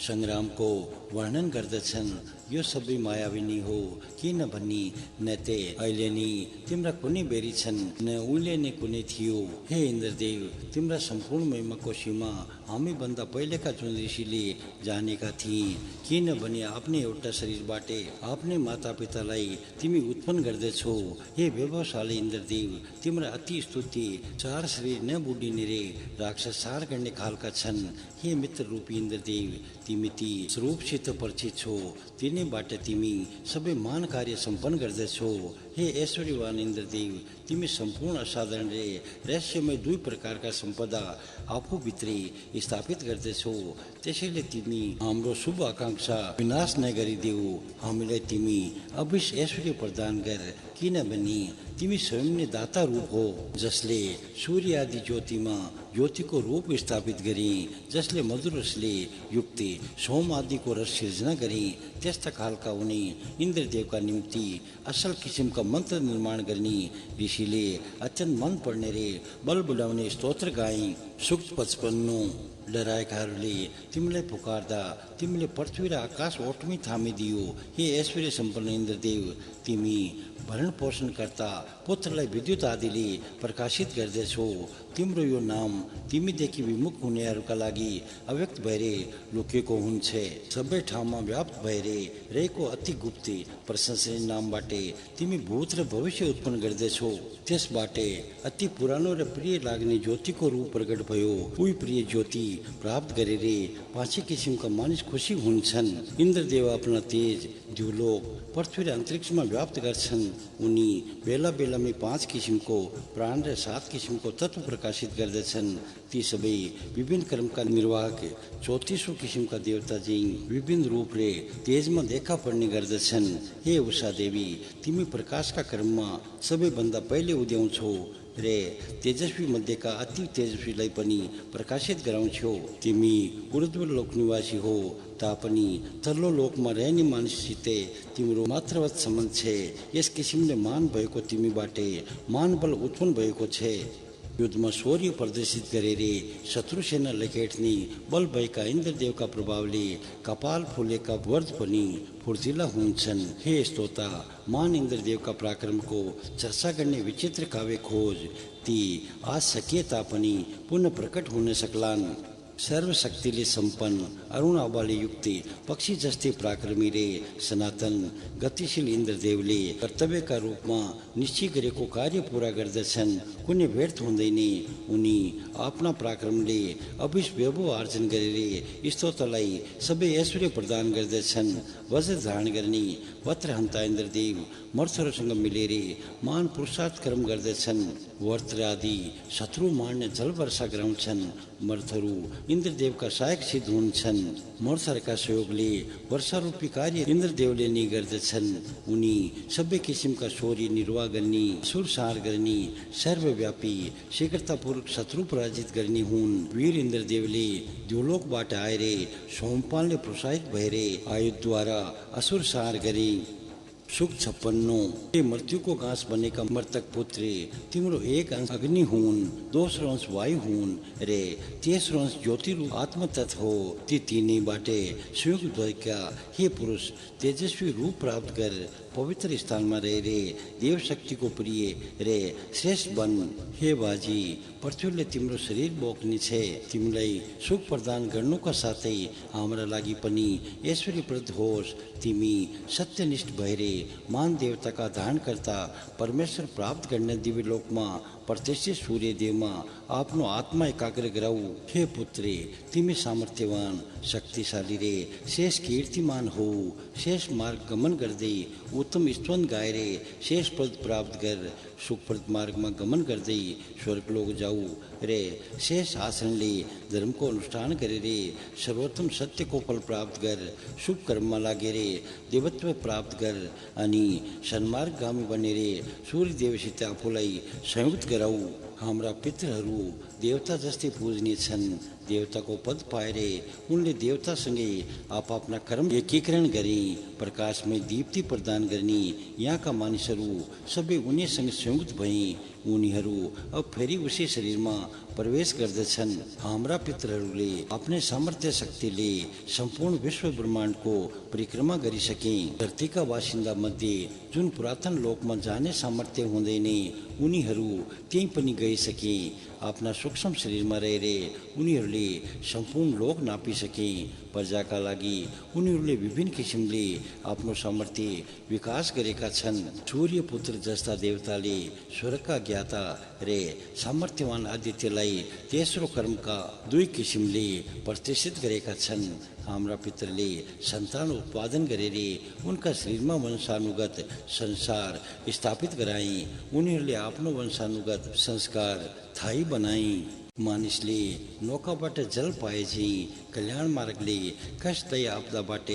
सङ्ग्रामको वर्णन गर्दछन्। यो सबै मायावी नै हो, किन भनी न ते अहिले नै तिम्रा कुनै बेरी छन् न उहिले नै कुनै थियो। हे इन्द्रदेव, तिम्रा सम्पूर्ण महिमाको सीमा हामी भन्दा पहिलेका जुन ऋषिले जानेका थिए। किनभने आफ्नै एउटा शरीरबाटै आफ्नै मातापितालाई तिमी उत्पन्न गर्दछौ। हे वैभवशाली इन्द्रदेव, तिम्रा अति स्तुति 4 शरीर नबुढिने रे राक्षसार गर्ने खालका छन्। हे मित्र रूपी इन्द्रदेव, तिमी ती स्वरूपसित परिचित छौ, तिनैबाट तिमी सबै मान कार्य सम्पन्न गर्दछौ। हे ऐश्वर्यवान इन्द्रदेव, तिमी सम्पूर्ण असाधारण रे रहस्यमय 2 प्रकारका सम्पदा आफूभित्रै स्थापित गर्दछौ। त्यसैले तिमी हाम्रो शुभ आकांक्षा विनाश नगरिदेऊ। हामीलाई तिमी अविश ऐश्वर्य प्रदान गर, किनभने तिमी स्वयं नै दाता रूप हो, जसले सूर्य आदि ज्योतिमा ज्योतिको रूप स्थापित गरे, जसले मधुर रसले युक्त सोम आदिको रस सिर्जना गरे। त्यस्ता खालका हुने इन्द्रदेवका निम्ति असल किसिमका मन्त्र निर्माण गर्ने ऋषिले अत्यन्त मन पर्ने रे बल बुलाउने स्तोत्र गाए। सूक्त 55। डराएकाहरूले तिमीलाई पुकार्दा तिमीले पृथ्वी र आकाश ओठमै थामिदियो। हे ऐश्वर्य सम्पन्न इन्द्रदेव, तिमी भरण पोषणकर्ता पुत्रलाई विद्युत आदिले प्रकाशित गर्दछौ। तिम्रो यो नाम तिमीदेखि विमुख हुनेहरूका लागि अव्यक्त भएर लुकेको हुन्छ। सबै ठाउँमा व्याप्त भएर रहेको अति गुप्त प्रशंसनीय नामबाटै तिमी भूत र भविष्य उत्पन्न गर्दछौ। त्यसबाटै अति पुरानो र प्रिय लाग्ने ज्योतिको रूप प्रकट भयो। उही प्रिय ज्योति प्राप्त गरेर 5 किसिमका मानिस खुसी हुन्छन्। इन्द्रदेव आफ्ना तेज द्युलोक पृथ्वी र अन्तरिक्षमा व्याप्त गर्छन्। उनी बेला बेलामै 5 किसिमको प्राण र 7 किसिमको तत्त्व प्रकाशित गर्दछन्। ती सबै विभिन्न कर्मका निर्वाहक 34 किसिमका देवता चाहिँ विभिन्न रूप रे तेजमा देखा पर्ने गर्दछन्। हे उषा देवी, तिमी प्रकाशका क्रममा सबैभन्दा पहिले उद्याउँछौ रे तेजस्वी मध्येका अति तेजस्वीलाई पनि प्रकाशित गराउँछौ। तिमी ऊर्ध्व लोक निवासी हो, तापनि तल्लो लोकमा रहने मानिससित तिम्रो मात्रवत सम्बन्ध छ। यस किसिमले मान भएको तिमीबाटै मान बल उत्पन्न भएको छ। युद्धमा शौर्य प्रदर्शित गरेर शत्रु सेना लखेट्ने बल भएका इन्द्रदेवका प्रभावले कपाल फुलेका वर्ध पनि फुर्तिला हुन्छन्। हे स्तोता, मान इन्द्रदेवका पराक्रमको चर्चा गर्ने विचित्र काव्य खोज। ती आज सकिए तापनि पुनः प्रकट हुन सक्लान्। સર્વશક્તિલે સંપન્ન અરુણ આબાલે યુક્ત પક્ષી જસ્તે પરાક્રમી રે સનાતન ગતિશીલ ઇન્દ્રદેવલે કર્તવ્યका रूपमा निश्चय गरेको कार्य पूरा गर्दछन्। कुनै व्यर्थ हुँदैन। उनी आफ्ना पराक्रमले अभिष वैभव आर्जन गरेर स्तोत्रलाई सबै ऐश्वर्य प्रदान गर्दछन्। वज्र धारण गर्ने वत्रहन्ता इन्द्रदेव मर्थहरूसँग मिलेर महान पुरुषार्थ कर्म गर्दछन्। वर्त्र आदि शत्रु मार्न जल वर्षा गराउँछन्। मर्थहरू इन्द्रदेवका सहायक सिद्ध हुन्छन्। मर्थहरूका सहयोगले वर्षारूपी कार्य इन्द्रदेवले नै गर्दछन्। उनी सबै किसिमका शौर्य निर्वाह गर्ने, सुरसार गर्ने, सर्वव्यापी शीघ्रतापूर्वक शत्रु पराजित गर्ने हुन्। वीर इन्द्रदेवले द्युलोकबाट आएर सोमपालले प्रोत्साहित भएर आयुधद्वारा असुर संहार गरे। सुख 56 मृत्युको घाँस बनेका मर्तक पुत्र तिम्रो एक अंश अग्नि हुन्, दोस्रो अंश वायु हुन् र तेस्रो अंश ज्योति रूप आत्मतत्व हो। ती तीनैबाटै संयुक्त भएका हे पुरुष तेजस्वी रूप प्राप्त गर। पवित्र स्थानमा रहेर देव शक्तिको प्रिय र श्रेष्ठ बन। हे बाजी पृथ्वीले तिम्रो शरीर बोक्ने छ। तिमीलाई सुख प्रदान गर्नुका साथै हाम्रा लागि पनि ऐश्वर्यप्रद होस्। तिमी सत्यनिष्ठ भएर मान देवताका धारणकर्ता परमेश्वर प्राप्त गर्ने दिव्य लोकमा प्रतिष्ठित सूर्यदेवमा आफ्नो आत्मा एकाग्र गराऊ। हे पुत्री तिमी सामर्थ्यवान शक्तिशाली रे शेष कीर्तिमान हो। शेष मार्ग गमन गर्दै उत्तम स्तवन गाएर शेष पद प्राप्त कर। सुखप्रद मार्गमा गमन गर्दै स्वर्गलोक जाऊ रे शेष आचरणले धर्मको अनुष्ठान गरेर सर्वोत्तम सत्यको फल प्राप्त गर। शुभ कर्ममा लागेर देवत्व प्राप्त गर अनि सन्मार्गगामी बनेर सूर्यदेवसित आफूलाई संयुक्त गराऊ। हाम्रा पितृहरू देवता जस्तै पूजनीय छन्। देवताको पद पाएर उनले देवतासँगै आफ्ना कर्म एकीकरण गरे। प्रकाशमय दीप्ति प्रदान गर्ने यहाँका मानिसहरू सबै उनीसँग संयुक्त भए। उनीहरू अब फेरि उसी शरीरमा प्रवेश गर्दछन्। हाम्रा पितृहरूले आफ्नै सामर्थ्य शक्तिले सम्पूर्ण विश्व ब्रह्माण्डको परिक्रमा गरिसके। धरतीका बासिन्दा मध्ये जुन पुरातन लोकमा जाने सामर्थ्य हुँदैन उनीहरू त्यही पनि गइसके। आफ्ना सूक्ष्म शरीरमा रहेर उनीहरूले सम्पूर्ण लोक नापिसके। प्रजाका लागि उनीहरूले विभिन्न किसिमले आफ्नो सामर्थ्य विकास गरेका छन्। सूर्य पुत्र जस्ता देवताले स्वर्गका ज्ञाता रे सामर्थ्यवान आदित्यलाई तेस्रो कर्मका 2 किसिमले प्रतिष्ठित गरेका छन्। हाम्रा पितृले सन्तान उत्पादन गरेर उनका शरीरमा वंशानुगत संसार स्थापित गराए। उनीहरूले आफ्नो वंशानुगत संस्कार थायी बनाए। मानिसले नौकाबाट जल पाएझै कल्याण मार्गले कष्टदायी आपदाबाट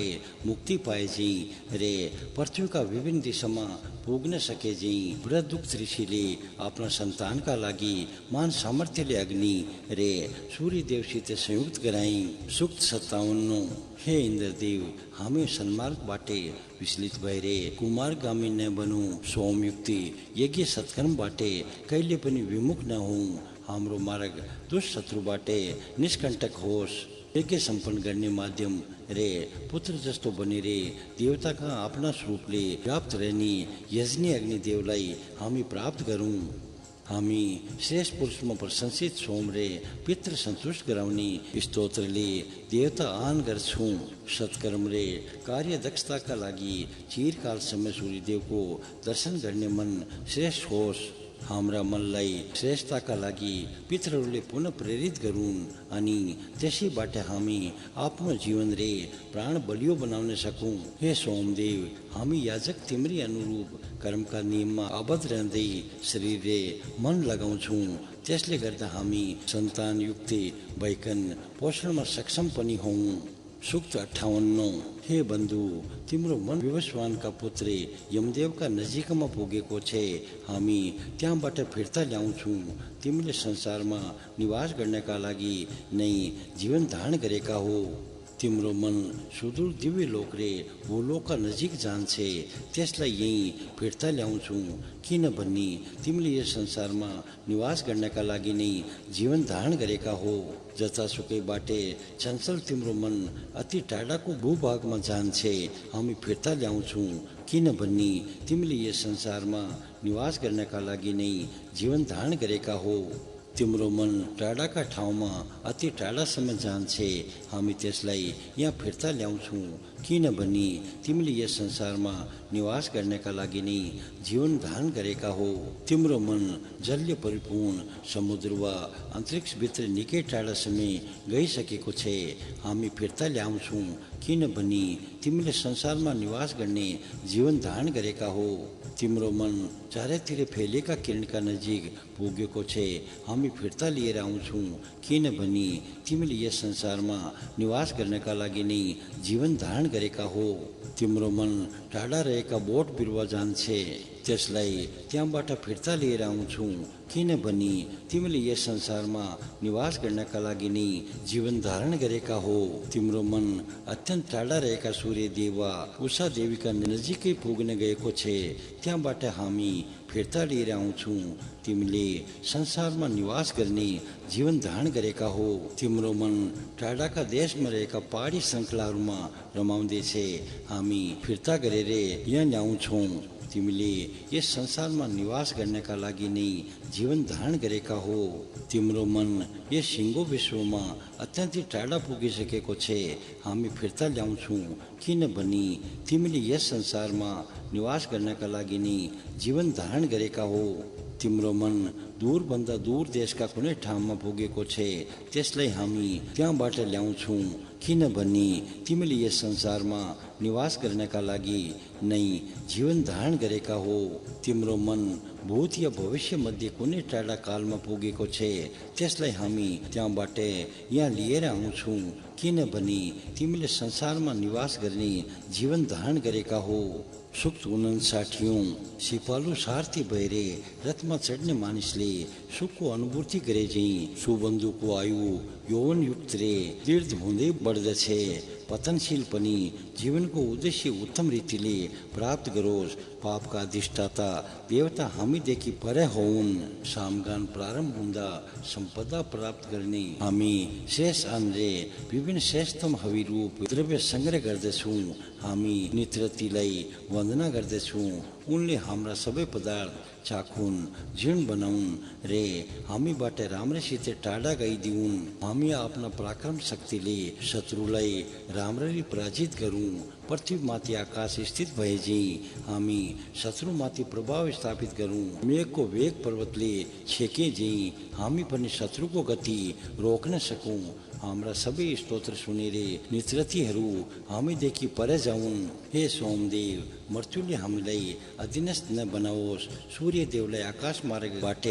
मुक्ति पाएझै रे पृथ्वीका विभिन्न दिशामा पुग्न सकेझै बृहदुक्त ऋषिले आफ्ना सन्तानका लागि मान सामर्थ्यले अग्नि रे सूर्यदेवसित संयुक्त गराए। सूक्त 57 हे इन्द्रदेव हामी सन्मार्गबाट विचलित भएर कुमारगामी नबनौँ। सोमयुक्ति यज्ञ सत्कर्मबाट कहिले पनि विमुख नहौँ। हाम्रो मार्ग दुष्ट शत्रुबाट निष्कण्टक होस्। यज्ञ सम्पन्न गर्ने माध्यम रे पुत्र जस्तो बनेर देवताका आफ्ना स्वरूपले व्याप्त रहने यज्ञ अग्निदेवलाई हामी प्राप्त गरौँ। हामी श्रेष्ठ पुरुषमा प्रशंसित सोम रे पितृ सन्तुष्ट गराउने स्तोत्रले देवता आन गर्छौँ। सत्कर्म रे कार्य दक्षताका लागि चिरकालसम्म सूर्यदेवको दर्शन गर्ने मन श्रेष्ठ होस्। हाम्रा मनलाई श्रेष्ठताका लागि पितृहरूले पुनः प्रेरित गरून् अनि त्यसैबाट हामी आफ्नो जीवन रे प्राण बलियो बनाउन सकौँ। हे सोमदेव हामी याजक तिम्रै अनुरूप कर्मका नियममा आबद्ध रहँदै शरीर रे मन लगाउँछौँ। त्यसले गर्दा हामी सन्तान युक्त भइकन पोषणमा सक्षम पनि हौँ। सूक्त 58 हे बन्धु तिम्रो मन विवस्वानका पुत्र यमदेवका नजिकमा पुगेको छ। हामी त्यहाँबाट फिर्ता ल्याउँछौँ। तिमीले संसारमा निवास गर्नका लागि नै जीवन धारण गरेका हो। तिम्रो मन सुदूर दिव्य लोक रे भूलोकका नजिक जान्छ। त्यसलाई यही फिर्ता ल्याउँछौँ किनभने तिमीले यस संसारमा निवास गर्नका लागि नै जीवन धारण गरेका हो। जतासुकैबाट चञ्चल तिम्रो मन अति टाढाको भूभागमा जान्छ। हामी फिर्ता ल्याउँछौँ किनभने तिमीले यस संसारमा निवास गर्नका लागि नै जीवन धारण गरेका हो। तिम्रो मन टाढाका ठाउँमा अति टाढासम्म जान्छे, हामी त्यसलाई यहाँ फिर्ता ल्याउँछौँ। किनभने तिमीले यस संसारमा निवास गर्नका लागि नै जीवन धारण गरेका हो। तिम्रो मन जलले परिपूर्ण समुद्र वा अन्तरिक्षभित्र निकै टाढासम्म गइसकेको छ, हामी फिर्ता ल्याउँछौँ। किनभने तिमीले संसारमा निवास गर्ने जीवन धारण गरेका हो। तिम्रो मन चारैतिर फैलिएका किरणका नजिक पुगेको छ, हामी फिर्ता लिएर आउँछौँ। किनभने तिमीले यस संसारमा निवास गर्नका लागि नै जीवन धारण गरेका हो। तिम्रो मन टाढा रहेका बोट बिरुवा जान्छे, त्यसलाई त्यहाँबाट फिर्ता लिएर आउँछौँ। किनभने तिमीले यस संसारमा निवास गर्नका लागि नै जीवन धारण गरेका हो। तिम्रो मन अत्यन्त टाढा रहेका सूर्य देवा उषा देवीका नजिकै पुग्न गएको छ, त्यहाँबाट हामी फिर्ता लिएर आउँछौँ। तिमीले संसारमा निवास गर्ने जीवन धारण गरेका हो। तिम्रो मन टाढाका देशमा रहेका पहाडी श्रृङ्खलाहरूमा रमाउँदैछ, हामी फिर्ता गरेर यहाँ ल्याउँछौँ। तिमीले यस संसारमा निवास गर्नका लागि नै जीवन धारण गरेका हो। तिम्रो मन यस सिङ्गो विश्वमा अत्यन्तै टाढा पुगिसकेको छ, हामी फिर्ता ल्याउँछौँ। किनभने तिमीले यस संसारमा निवास गर्नका लागि नै जीवन धारण गरेका हो। तिम्रो मन दूरभन्दा दूर देशका कुनै ठाउँमा पुगेको छ, त्यसलाई हामी त्यहाँबाट ल्याउँछौँ। किनभने तिमीले यस संसारमा निवास गर्नका लागि नै जीवन धारण गरेका हो। तिम्रो मन भूत या भविष्य मध्ये कुनै टाढा कालमा पुगेको छ, त्यसलाई हामी त्यहाँबाट यहाँ लिएर आउँछौँ। किनभने तिमीले संसारमा निवास गर्ने जीवन धारण गरेका हो। सुक्त 59 सिपालु सारथी भएर रथमा चढ्ने मानिसले सुखको अनुभूति गरे झैँ सुबन्धुको आयु यौवनयुक्त रे दीर्घ हुँदै बढ्दछ। पतनशील पनि जीवनको उद्देश्य उत्तम रीतिले प्राप्त गरोस्। पापका अधिष्ठाता देवता हामीदेखि परे होउन्। सामगान प्रारम्भ हुँदा सम्पदा प्राप्त गर्ने हामी शेष अन्रे विभिन्न श्रेष्ठतम हवि रूप द्रव्य सङ्ग्रह गर्दछौँ। हामी नित्रतीलाई वन्दना गर्दछौँ। उनले हाम्रा सबै पदार्थ चाखुन्, जीर्ण बनाउन् रे हामीबाट राम्रैसित टाढा गइदिउन्। हामी आफ्ना पराक्रम शक्तिले शत्रुलाई राम्ररी पराजित गरौँ। पृथ्वीमाथि आकाश स्थित भए झैँ हामी शत्रुमाथि प्रभाव स्थापित गरौँ। मेघको वेग पर्वतले छेके झैँ हामी पनि शत्रुको गति रोक्न सकौँ। हाम्रा सबै स्तोत्र सुनेर नित्रतीहरू हामीदेखि पर जाउन्। हे सोमदेव, मृत्युले हामीलाई अधीनस्थ नबनाओस्। सूर्यदेवलाई आकाश मार्गबाट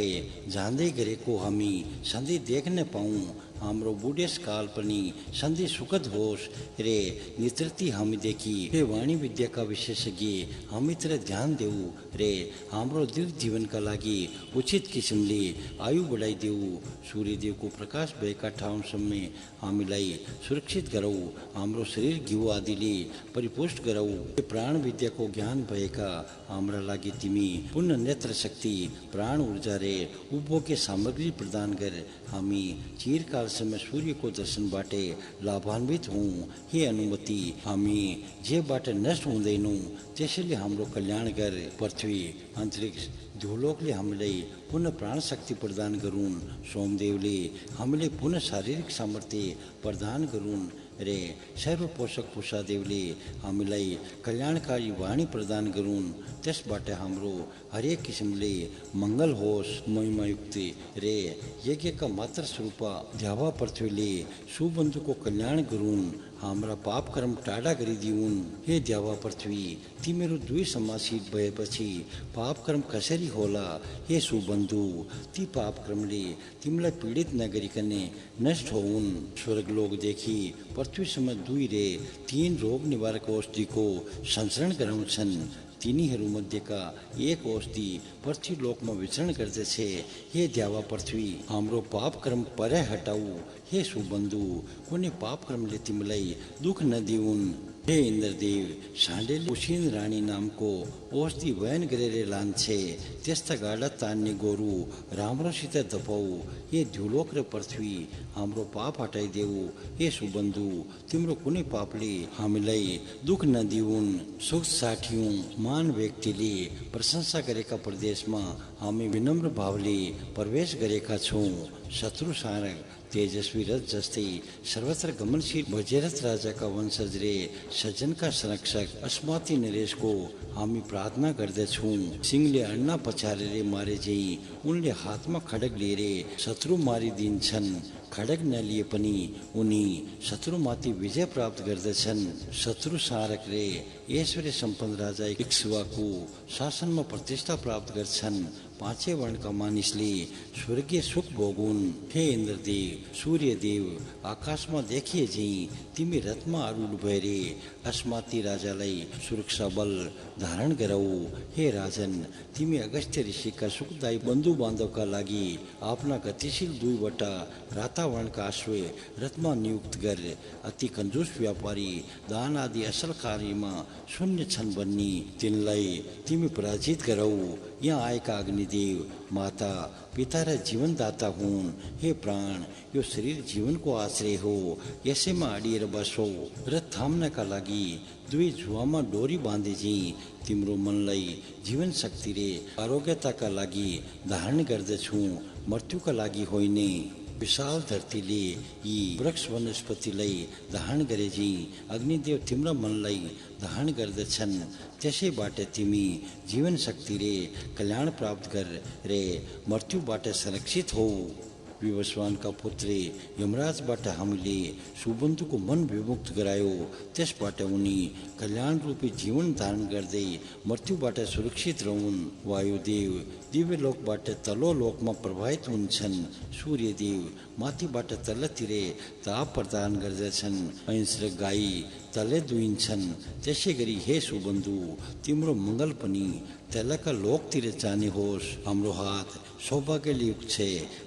जाँदै गरेको हामी सधैँ देख्न पाऊँ। हाम्रो बुढेसकाल पनि सधैँ सुखद होस् रे नित्रती हामीदेखि हे वाणी विद्याका विशेषज्ञ हामीतिर ध्यान देऊ रे हाम्रो दीर्घ जीवनका लागि उचित किसिमले आयु बढाइदेऊ। सूर्यदेवको प्रकाश भएका ठाउँसम्म हामीलाई सुरक्षित गरौ। हाम्रो शरीर घिउ आदिले परिपुष्ट गरौ। प्राण विद्याको ज्ञान भएका हाम्रा लागि तिमी पुनः नेत्र शक्ति, प्राण ऊर्जा रे उपभोग्य सामग्री प्रदान गर। हामी चिरकालसम्म सूर्यको दर्शनबाट लाभान्वित हौँ। हे अनुमति, हामी जेबाट नष्ट हुँदैनौँ त्यसैले हाम्रो कल्याण गर। पृथ्वी, अन्तरिक्ष, ध्रुवलोकले हामीलाई पुनः प्राण शक्ति प्रदान गरून्। सोमदेवले हामीलाई पुनः शारीरिक सामर्थ्य प्रदान गरून् रे सर्वपोषक पुषादेवले हामीलाई कल्याणकारी वाणी प्रदान गरून्। त्यसबाट हाम्रो हरेक किसिमले मङ्गल होस्। महिमायुक्त रे यज्ञका मात्र स्वरूप द्यावा पृथ्वीले सुबन्धुको कल्याण गरून्। हाम्रा पाप कर्म टाढा गरिदिउन्। हे द्यावा पृथ्वी, तिमीहरू दुई समासित भएपछि पाप कर्म कसरी होला? हे सुबन्धु, ती पाप कर्मले तिमीलाई पीडित नगरिकन नष्ट होउन्। स्वर्गलोकदेखि पृथ्वीसम्म 2 रे 3 रोग निवारक औषधिको सञ्चरण गराउँछन्। तिनीहरूमध्येका एक औषधि पृथ्वीलोकमा विचरण गर्दछ। हे द्यावा पृथ्वी, हाम्रो पाप कर्म परे हटाऊ। हे सुबन्धु, कुनै पाप कर्मले तिमीलाई दुःख नदिउन्। हे इन्द्रदेव, साँडेले उसिन रानी नामको औषधि बयान गरेर लान्छे। त्यस्ता गाडा तान्ने गोरु राम्रोसित धपाऊ। हे ध्युलोक र पृथ्वी, हाम्रो पाप हटाइदेऊ। हे सुबन्धु, तिम्रो कुनै पापले हामीलाई दुःख नदिउन्। सुख साठियौँ मान व्यक्तिले प्रशंसा गरेका प्रदेशमा हामी विनम्र भावले प्रवेश गरेका छौँ। शत्रु सारक तेजस्वी रथ जस्तै सर्वत्र गमनशील भगीरथ राजाका वंशज रे सज्जनका संरक्षक अस्माती नरेशको हामी प्रार्थना गर्दछौँ। सिंहले अन्ना पछारेर मारे झैँ उनले हातमा खड्ग लिएर शत्रु मारिदिन्छन्। खड्ग नलिए पनि उनी शत्रुमाथि विजय प्राप्त गर्दछन्। शत्रु सारक रे ऐश्वर्य सम्पन्न राजा इक्ष्वाकु शासनमा प्रतिष्ठा प्राप्त गर्छन्। पाँचै वर्णका मानिसले स्वर्गीय सुख भोगुन्। हे इन्द्रदेव, सूर्यदेव, आकाशमा देखिए झैँ तिमी रथमा आरूढ भएर अस्माती राजालाई सुरक्षा बल धारण गराऊ। हे राजन, तिमी अगस्त्य ऋषिका सुखदायी बन्धु बान्धवका लागि आफ्ना गतिशील 2वटा रातावर्णका अश्व रथमा नियुक्त गर। अति कंजूस व्यापारी दान आदि असल कार्यमा शून्य छन् भन्ने तिनलाई तिमी पराजित गराऊ। यहाँ आएका अग्निदेव माता पिता र जीवनदाता हुन्। हे प्राण, यो शरीर जीवनको आश्रय हो, यसैमा अडिएर बसौ। र थाम्नका लागि 2 जुवामा डोरी बाँधे झैँ तिम्रो मनलाई जीवन शक्ति रे आरोग्यताका लागि धारण गर्दछु, मृत्युका लागि होइन। विशाल धरतीले यी वृक्ष वनस्पतिलाई धारण गरे झैँ अग्निदेव तिम्रा मनलाई धारण गर्दछन्। त्यसैबाट तिमी जीवन शक्ति रे कल्याण प्राप्त गर रे मृत्युबाट संरक्षित हौ। विवस्वानका पुत्र यमराजबाट हामीले सुबन्धुको मन विमुक्त गरायो। त्यसबाट उनी कल्याण रूपी जीवन धारण गर्दै मृत्युबाट सुरक्षित रहन्। वायुदेव दिव्यलोकबाट तल्लो लोकमा प्रवाहित हुन्छन्। सूर्यदेव माथिबाट तल्लोतिर ताप प्रदान गर्दछन्। अंश र गाई तले दुइन्छन्। त्यसै गरी हे सुबन्धु, तिम्रो मङ्गल पनि तलका लोकतिर जाने होस्। हाम्रो हात सौभाग्यले युक्त छ।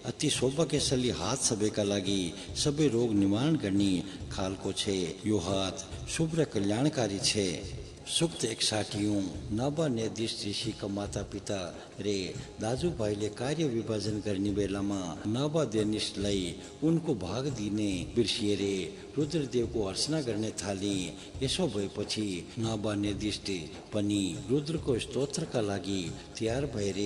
अति सौभाग्यशाली हात सबैका लागि सबै रोग निवारण गर्ने खालको छ। यो हात शुभ र कल्याणकारी छ। सुक्त 61 नवनिर्दिष्ट ऋषिका माता पिता रे दाजुभाइले कार्य विभाजन गर्ने बेलामा नवनिर्दिष्टलाई उनको भाग दिने बिर्सिएर रुद्रदेवको अर्चना गर्ने थाले। यसो भएपछि नवनिर्दिष्ट पनि रुद्रको स्तोत्रका लागि तयार भएर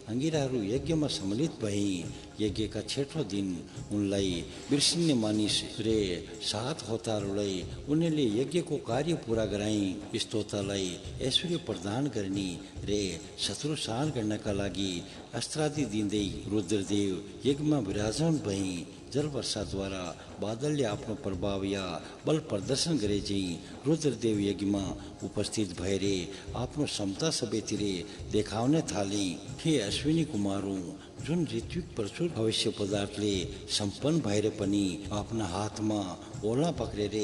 अङ्गिराहरू यज्ञमा सम्मिलित भए। यज्ञका छेठौँ दिन उनलाई बिर्सिने मानिस रे 7 होताहरूलाई उनले यज्ञको कार्य पूरा गराए। स्तोत्रलाई ऐश्वर्य प्रदान गर्ने रे शत्रु शान गर्नका लागि अस्त्रादि दिँदै रुद्रदेव यज्ञमा विराजमान भए। जल वर्षाद्वारा बादलले आफ्नो प्रभाव या बल प्रदर्शन गरे झैँ रुद्रदेव यज्ञमा उपस्थित भएर आफ्नो क्षमता सबैतिर देखाउन थाले। हे अश्विनी कुमारौँ, जुन ऋत्विक प्रचुर भविष्य पदार्थले सम्पन्न भएर पनि आफ्ना हातमा ओला पक्रेर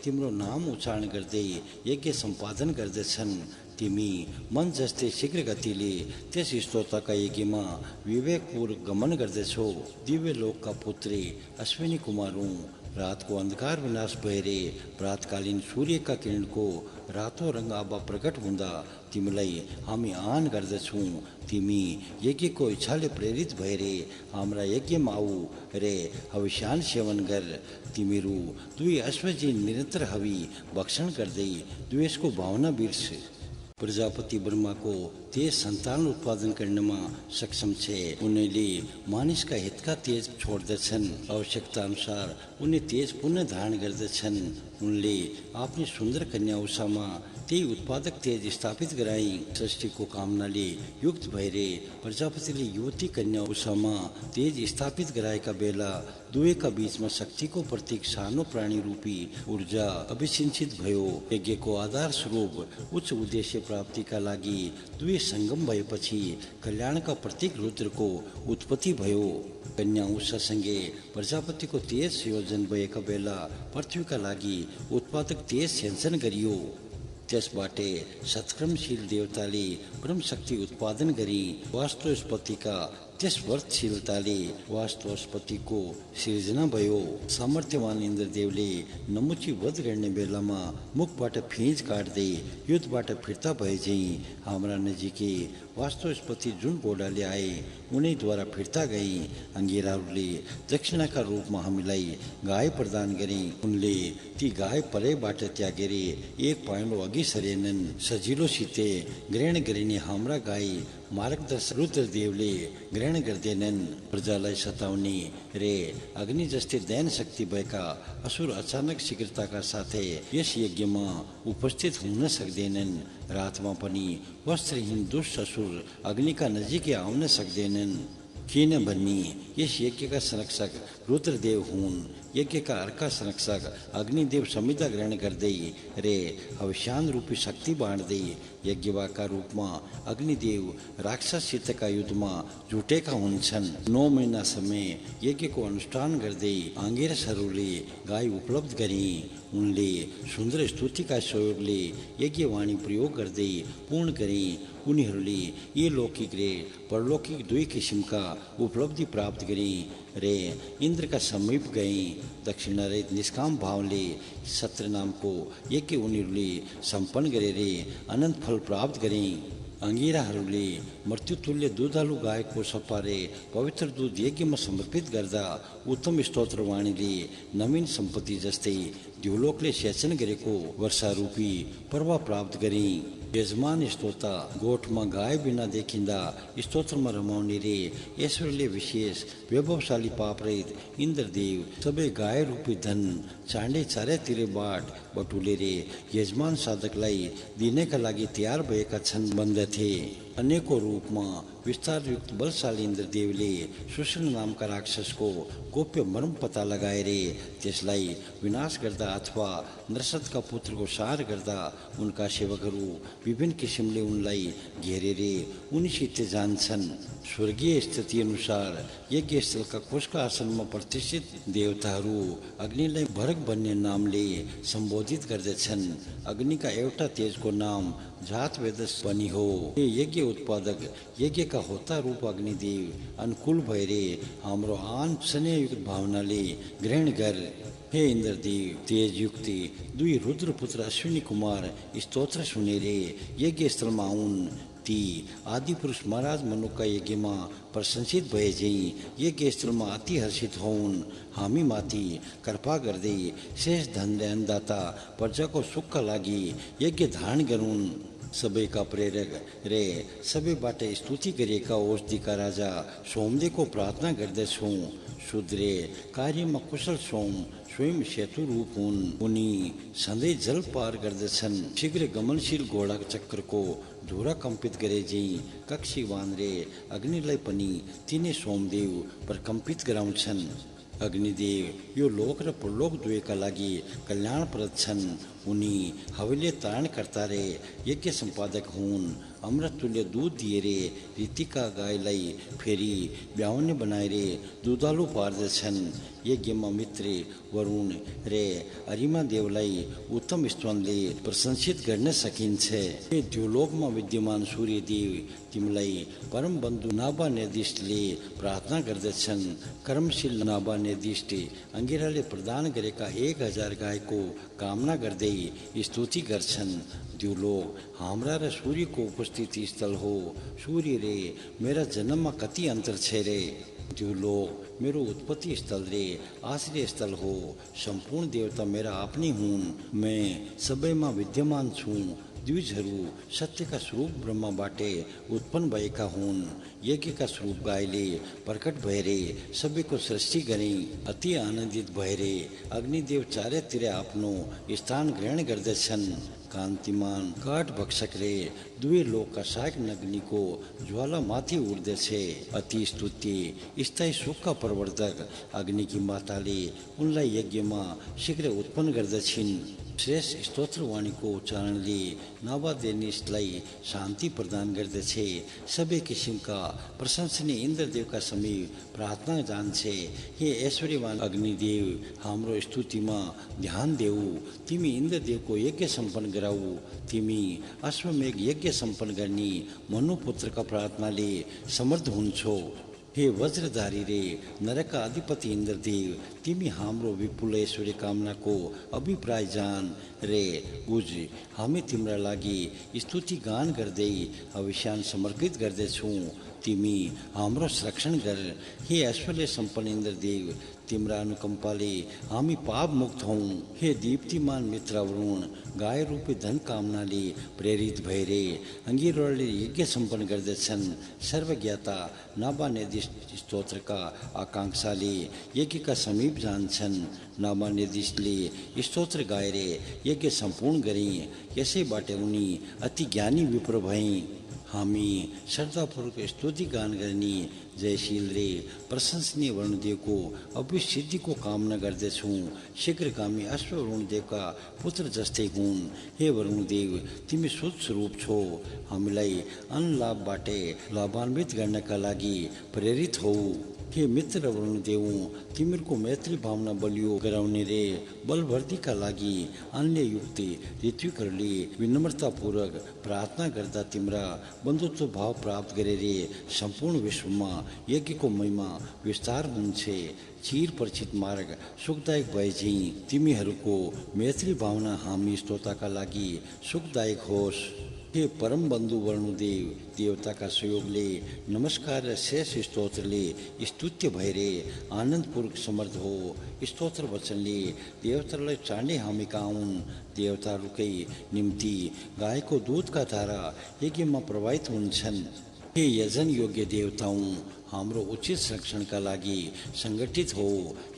तिम्रो नाम उच्चारण गर्दै यज्ञ सम्पादन गर्दछन्, तिमी मन जस्तै शीघ्र गतिले त्यस स्तोत्रका यज्ञमा विवेकपूर्वक गमन गर्दछौ। दिव्य लोकका पुत्री अश्विनी कुमारौँ, रातको अन्धकार विनाश भएर प्रातकालीन सूर्यका किरणको रातो रङ अब प्रकट हुँदा तिमीलाई हामी आह्वान गर्दछौँ। तिमी यज्ञको इच्छाले प्रेरित भएर हाम्रा यज्ञमा आऊ रे हविष्यान सेवन गर। तिमीहरू 2 अश्वजी निरन्तर हवि भक्षण गर्दै द्वेषको भावना बिर्स। प्रजापति ब्रह्माको तेज सन्तान उत्पादन गर्नमा सक्षम छे। उनले मानिसका हितका तेज छोड्दछन्। आवश्यकता अनुसार उनले तेज पुनः धारण गर्दछन्। उनले आफ्नी सुन्दर कन्या उषामा त्यही उत्पादक तेज स्थापित गराई। सृष्टिको कामनाले युक्त भएर प्रजापतिले युवती कन्या उषामा तेज स्थापित गराएका बेला दुवैका बीचमा शक्तिको प्रतीक सानो प्राणी रूपी ऊर्जा अभिसिंचित भयो। यज्ञको आधार स्वरूप उच्च उद्देश्य प्राप्तिका लागि दुवै संगम भएपछि कल्याणका प्रतीक रुद्रको उत्पत्ति भयो। कन्या उषासँगै प्रजापतिको तेज संयोजन भएका बेला पृथ्वीका लागि उत्पादक तेज सिंचन गरियो। त्यसबाट सत्क्रमशील देवताले ब्रह्मशक्ति उत्पादन गरी वास्तुस्पतिका त्यस व्रतशीलताले वास्तवस्पतिको सिर्जना भयो। सामर्थ्यवान इन्द्रदेवले नमुची वध गर्ने बेलामा मुखबाट फिँज काट्दै युद्धबाट फिर्ता भए चाहिँ हाम्रा नजिकै वास्तवस्पति जुन घोडाले आए उनैद्वारा फिर्ता गई। अङ्गिराहरूले दक्षिणाका रूपमा हामीलाई गाई प्रदान गरे। उनले ती गाई परैबाट त्यागेर एक पाइलो अघि सरेनन्। सजिलोसित ग्रहण गरिने हाम्रा गाई मार्गदर्शक रुद्रदेवले ग्रहण गर्दैनन्। प्रजालाई सताउने रे अग्नि जस्तै दैन शक्ति भएका असुर अचानक शीघ्रताका साथै यस यज्ञमा उपस्थित हुन सक्दैनन्। रातमा पनि वस्त्रहीन दुष्ट असुर अग्निका नजिकै आउन सक्दैनन्, किनभने यस यज्ञका संरक्षक रुद्रदेव हुन्। यज्ञका अर्का संरक्षक अग्निदेव संहिता ग्रहण गर्दै रे अवसान रूपी शक्ति बाँड्दै यज्ञवाका रूपमा अग्निदेव राक्षससितका युद्धमा जुटेका हुन्छन्। 9 महिना समय यज्ञको अनुष्ठान गर्दै आङ्गिरसहरूले गाई उपलब्ध गरे। उनले सुन्दर स्तुतिका सहयोगले यज्ञवाणी प्रयोग गर्दै पूर्ण गरे। उनीहरूले यी लौकिक रे परलौकिक दुई किसिमका उपलब्धि प्राप्त गरे रे इन्द्रका समीप गए। दक्षिणारहित निष्काम भावले सत्र नामको यज्ञ उनीहरूले सम्पन्न गरेर अनन्त फल प्राप्त गरे। अङ्गिराहरूले मृत्युतुल्य दुधालु गायको सपारे पवित्र दूध यज्ञमा समर्पित गर्दा उत्तम स्तोत्रवाणीले नवीन सम्पत्ति जस्तै द्युलोकले सेचन गरेको वर्षारूपी प्रभाव प्राप्त गरे। यजमान स्तोता गोठमा गाय बिना देखिँदा स्तोत्रमा रमाउने रे ईश्वरले विशेष वैभवशाली पापरहित इन्द्रदेव सबै गाय रूपी धन चाँडै चारैतिर बाट बटुलेर यजमान साधकलाई दिनका लागि तयार भएका छन् भन्दथे। अनेकौं रूपमा विस्तारयुक्त बलशाली इन्द्रदेवले सुशील नामका राक्षसको गोप्य मर्म पत्ता लगाएर त्यसलाई विनाश गर्दा अथवा नरसतका पुत्रको सार गर्दा उनका सेवकहरू विभिन्न किसिमले उनलाई घेरेर उनीसित जान्छन्। स्वर्गीय स्थिति अनुसार यज्ञ स्थलका कोषका आसनमा प्रतिष्ठित देवताहरू अग्निलाई भरक भन्ने नामले सम्बोधित गर्दछन्। अग्निका एउटा तेजको नाम जात वेदस पनि हो। यज्ञ उत्पादक यज्ञका होता रूप अग्निदेव अनुकूल भएर हाम्रो आन स्नेहयुक्त भावनाले ग्रहण गर। हे इन्द्रदेव, तेजयुक्त दुई रुद्रपुत्र अश्विनी कुमार स्तोत्र सुनेर यज्ञ स्थलमा आउन्। ती आदि पुरुष महाराज मनुका यज्ञमा प्रशंसित भए झैँ यज्ञ स्थलमा अति हर्षित हौन्। हामी माथि कृपा गर्दै शेष धन र अन्नदाता प्रजाको सुखका लागि यज्ञ धारण गरून्। सबैका प्रेरक रे सबैबाट स्तुति गरिएका औषधिका राजा सोमदेवको प्रार्थना गर्दछौँ। शुद्रे कार्यमा कुशल सोम स्वयं सेतु रूप हुन्। उनी सधैँ जल पार गर्दछन्। शीघ्र गमनशील घोडा चक्रको धुरा कम्पित गरे झैँ कक्षीवान रे अग्निलाई पनि तिनै सोमदेव प्रकम्पित गराउँछन्। अग्निदेव यो लोक र परलोक दुवैका लागि कल्याणप्रद छन्। उनी हविले तारणकर्ता रे यज्ञ सम्पादक हुन्। अमृततुल्य दूध दिएर रीतिका गाईलाई फेरि ब्याउने बनाएर दुधालु पार्दछन्। यज्ञमा मित्र वरुण रे अरिमा देवलाई उत्तम स्तवनले प्रशंसित गर्न सकिन्छ। द्युलोकमा विद्यमान सूर्यदेव तिमीलाई परम बन्धु नाभा निर्दिष्टले प्रार्थना गर्दछन्। कर्मशील नाभा निर्दिष्ट अङ्गिराले प्रदान गरेका 1000 गाईको कामना गर्दै स्तुति गर्छन्। द्युलोक हाम्रा र सूर्यको उपस्थिति स्थल हो। सूर्य रे मेरा जन्ममा कति अन्तर छ रे। द्युलोक मेरो उत्पत्ति स्थल रे आश्रय स्थल हो। सम्पूर्ण देवता मेरा आफ्नै हुन्। मैं सबैमा विद्यमान छु। द्विजहरू सत्यका स्वरूप ब्रह्मबाटै उत्पन्न भएका हुन्। यज्ञका स्वरूप गाईले प्रकट भएर सबैको सृष्टि गरे। अति आनन्दित भएर अग्निदेव चारैतिर आफ्नो स्थान ग्रहण गर्दछन्। कान्तिमान काठ भक्षक रे दुवै लोकका सहायक अग्निको ज्वाला माथि उड्दछ। अति स्तुत्य स्थायी सुखका प्रवर्तक अग्निकी माताले उनलाई यज्ञमा शीघ्र उत्पन्न गर्दछिन्। श्रेष्ठ स्तोत्रवाणीको उच्चारणले नवदेनिसलाई शान्ति प्रदान गर्दछ। सबै किसिमका प्रशंसनीय इन्द्रदेवका समीप प्रार्थना जान्छ। हे ऐश्वर्यवान अग्निदेव, हाम्रो स्तुतिमा ध्यान देऊ। तिमी इन्द्रदेवको यज्ञ सम्पन्न गराऊ। तिमी अश्वमेघ यज्ञ सम्पन्न गर्ने मनुपुत्रका प्रार्थनाले समर्थ हुन्छौ। हे वज्रधारी रे नरका अधिपति इन्द्रदेव तिमी हाम्रो विपुल ऐश्वर्य कामनाको अभिप्राय जान रे बुझ। हामी तिम्रा लागि स्तुति गान गर्दै अभिशान समर्पित गर्दैछौँ। तिमी हाम्रो संरक्षण गर हे ऐश्वर्य सम्पन्न इन्द्रदेव। तिम्रा अनुकम्पाले हामी पाप मुक्त हौँ। हे दीप्तिमान मित्र वरुण गाय रूपी धन कामनाले प्रेरित भएर अङ्गिरहरूले यज्ञ सम्पन्न गर्दछन्। सर्वज्ञता नवनिर्दिष्ट स्तोत्रका आकाङ्क्षाले यज्ञका समीप जान्छन्। नवनिर्दिष्टले स्तोत्र गाएर यज्ञ सम्पूर्ण गरे। यसैबाट उनी अति ज्ञानी विप्र भए। हामी श्रद्धापूर्वक स्तुति गान गर्ने जयशील रे प्रशंसनीय वरुणदेवको अभिसिद्धिको कामना गर्दछौँ। शीघ्रगामी अश्व वरुणदेवका पुत्र जस्तै हुन्। हे वरुणदेव तिमी शुद्ध स्वरूप छौ। हामीलाई अनलाभबाटै लाभान्वित गर्नका लागि प्रेरित हौ। हे मित्र वरुणदेव तिमीहरूको मैत्री भावना बलियो गराउने रे बलवर्धीका लागि अन्य युक्ति ऋत्विकहरूले विनम्रतापूर्वक प्रार्थना गर्दा तिम्रा बन्धुत्व भाव प्राप्त गरेर सम्पूर्ण विश्वमा यज्ञको महिमा विस्तार हुन्छ। चिर परिचित मार्ग सुखदायक भए झैँ तिमीहरूको मैत्री भावना हामी श्रोताका लागि सुखदायक होस्। हे परम बन्धु वरुणदेव देवताका सहयोगले नमस्कार र शेष स्तोत्रले स्तुत्य भएर आनन्दपूर्वक समर्थ हो। स्तोत्र वचनले देवतालाई चाँडै हामी कहाँ हुन्। देवताहरूकै निम्ति गायको दूधका धारा यज्ञमा प्रवाहित हुन्छन्। हे यजन योग्य देवताओं हाम्रो उचित संरक्षणका लागि सङ्गठित हो।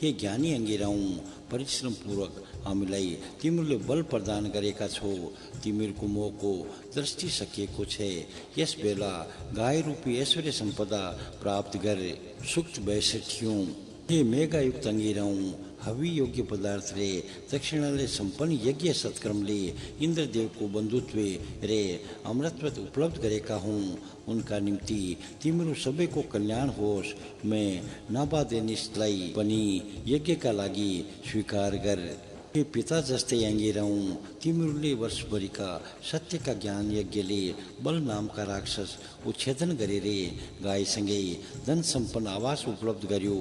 हे ज्ञानी अङ्गिराउँ परिश्रमपूर्वक हामीलाई तिमीहरूले बल प्रदान गरेका छौ। तिमीहरूको मोहको दृष्टि सकिएको छ। यस बेला गाय रूपी ऐश्वर्य सम्पदा प्राप्त गर सुक्त 62। हे मेघायुक्त अङ्गिराउँ हवि योग्य पदार्थ रे दक्षिणाले सम्पन्न यज्ञ सत्कर्मले इन्द्रदेवको बन्धुत्व रे अमृतत्व उपलब्ध गरेका हुँ। उनका निम्ति तिम्रो सबैको कल्याण होस्। मैं नबादेनिसलाई पनि यज्ञका लागि स्वीकार गर। हे पिता जस्तै अङ्गिराउँ तिमीहरूले वर्षभरिका सत्यका ज्ञान यज्ञले बल नामका राक्षस उच्छेदन गरेर गाईसँगै धन सम्पन्न आवास उपलब्ध गर्यो।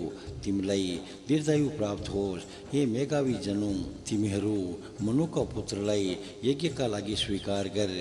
तिमीलाई दीर्घायु प्राप्त होस्। हे मेघावी जनौ तिमीहरू मनुका पुत्रलाई यज्ञका लागि स्वीकार गर।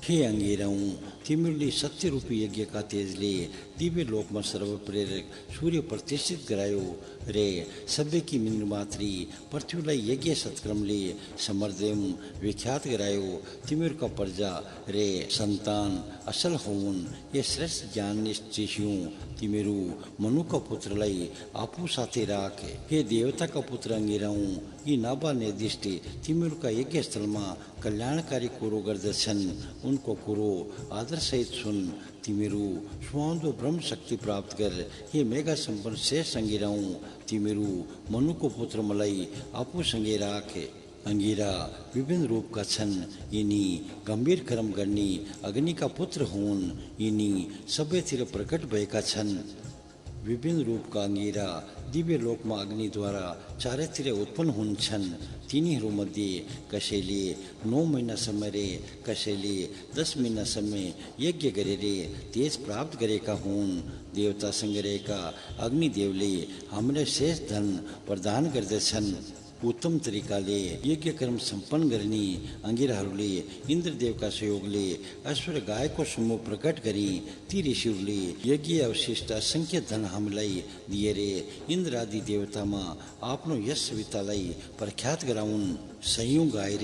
हे अङ्गिराउँ तिमीहरूले सत्यरूपी यज्ञका तेजले दिव्य लोकमा सर्वप्रेरक सूर्य प्रतिष्ठित गरायो रे सबैकी मिन्द्रमात्री पृथ्वीलाई यज्ञ सत्क्रमले समर्देम विख्यात गरायो। तिमीहरूका प्रजा रे सन्तान असल हुन्। ये श्रेष्ठ ज्ञान निश्चयौँ तिमीहरू मनुका पुत्रलाई आफू साथै राख। हे देवताका पुत्र अङ्गिराउँ यी नवा निर्दिष्ट तिमीहरूका यज्ञ स्थलमा कल्याणकारी कुरो गर्दछन्। उनको कुरो आदरसहित सुन। तिमीहरू सुहाउँदो ब्रह्म शक्ति प्राप्त गर। हे मेघा सम्पन्न शेष अङ्गिराउँ तिमीहरू मनुको पुत्र मलाई आफूसँगै राख। अङ्गिरा विभिन्न रूपका छन्। यिनी गम्भीर कर्म गर्ने अग्निका पुत्र हुन्। यिनी सबैतिर प्रकट भएका छन्। विभिन्न रूपका अङ्गिरा दिव्य लोकमा अग्निद्वारा चारैतिर उत्पन्न हुन्छन्। तिनीहरूमध्ये कसैले 9 महिनासम्म रे कसैले 10 महिनासम्म यज्ञ गरेर तेज प्राप्त गरेका हुन्। देवतासँग रहेका अग्निदेवले हामीलाई शेष धन प्रदान गर्दछन्। उत्तम तरिकाले यज्ञ कर्म सम्पन्न गर्ने अङ्गिराहरूले इन्द्रदेवका सहयोगले ऐश्वर्य गायको समूह प्रकट गरी ती ऋषिहरूले यज्ञ अवशिष्ट असङ्ख्य धन हामीलाई दिएर इन्द्र आदि देवतामा आफ्नो यस सवितालाई प्रख्यात गराउन्। सयौँ गाएर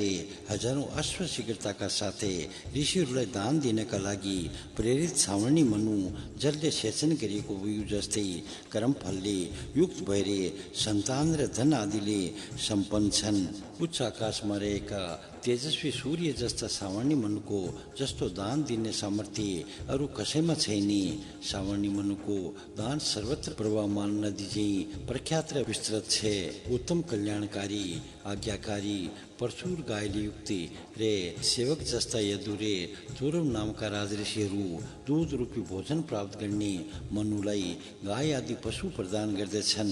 हजारौँ अश्व शीघ्रताका साथै ऋषिहरूलाई दान दिनका लागि प्रेरित सावर्णी मनु जसले सेचन गरिएको बिउ जस्तै कर्मफलले युक्त भएर सन्तान र धन आदिले सम्पन्न छन्। उच्च आकाशमा रहेका तेजस्वी सूर्य जस्ता सावर्णी मनुको जस्तो दान दिने सामर्थ्य अरू कसैमा छैन। सावर्णी मनुको दान सर्वत्र प्रवाहमान नदी झैँ प्रख्यात र विस्तृत छ। उत्तम कल्याणकारी आज्ञाकारी प्रचुर गायले युक्त रे सेवक जस्ता यदु रे तुरव नामका राजऋषिहरू दूध रूपी भोजन प्राप्त गर्ने मनुलाई गाय आदि पशु प्रदान गर्दछन्।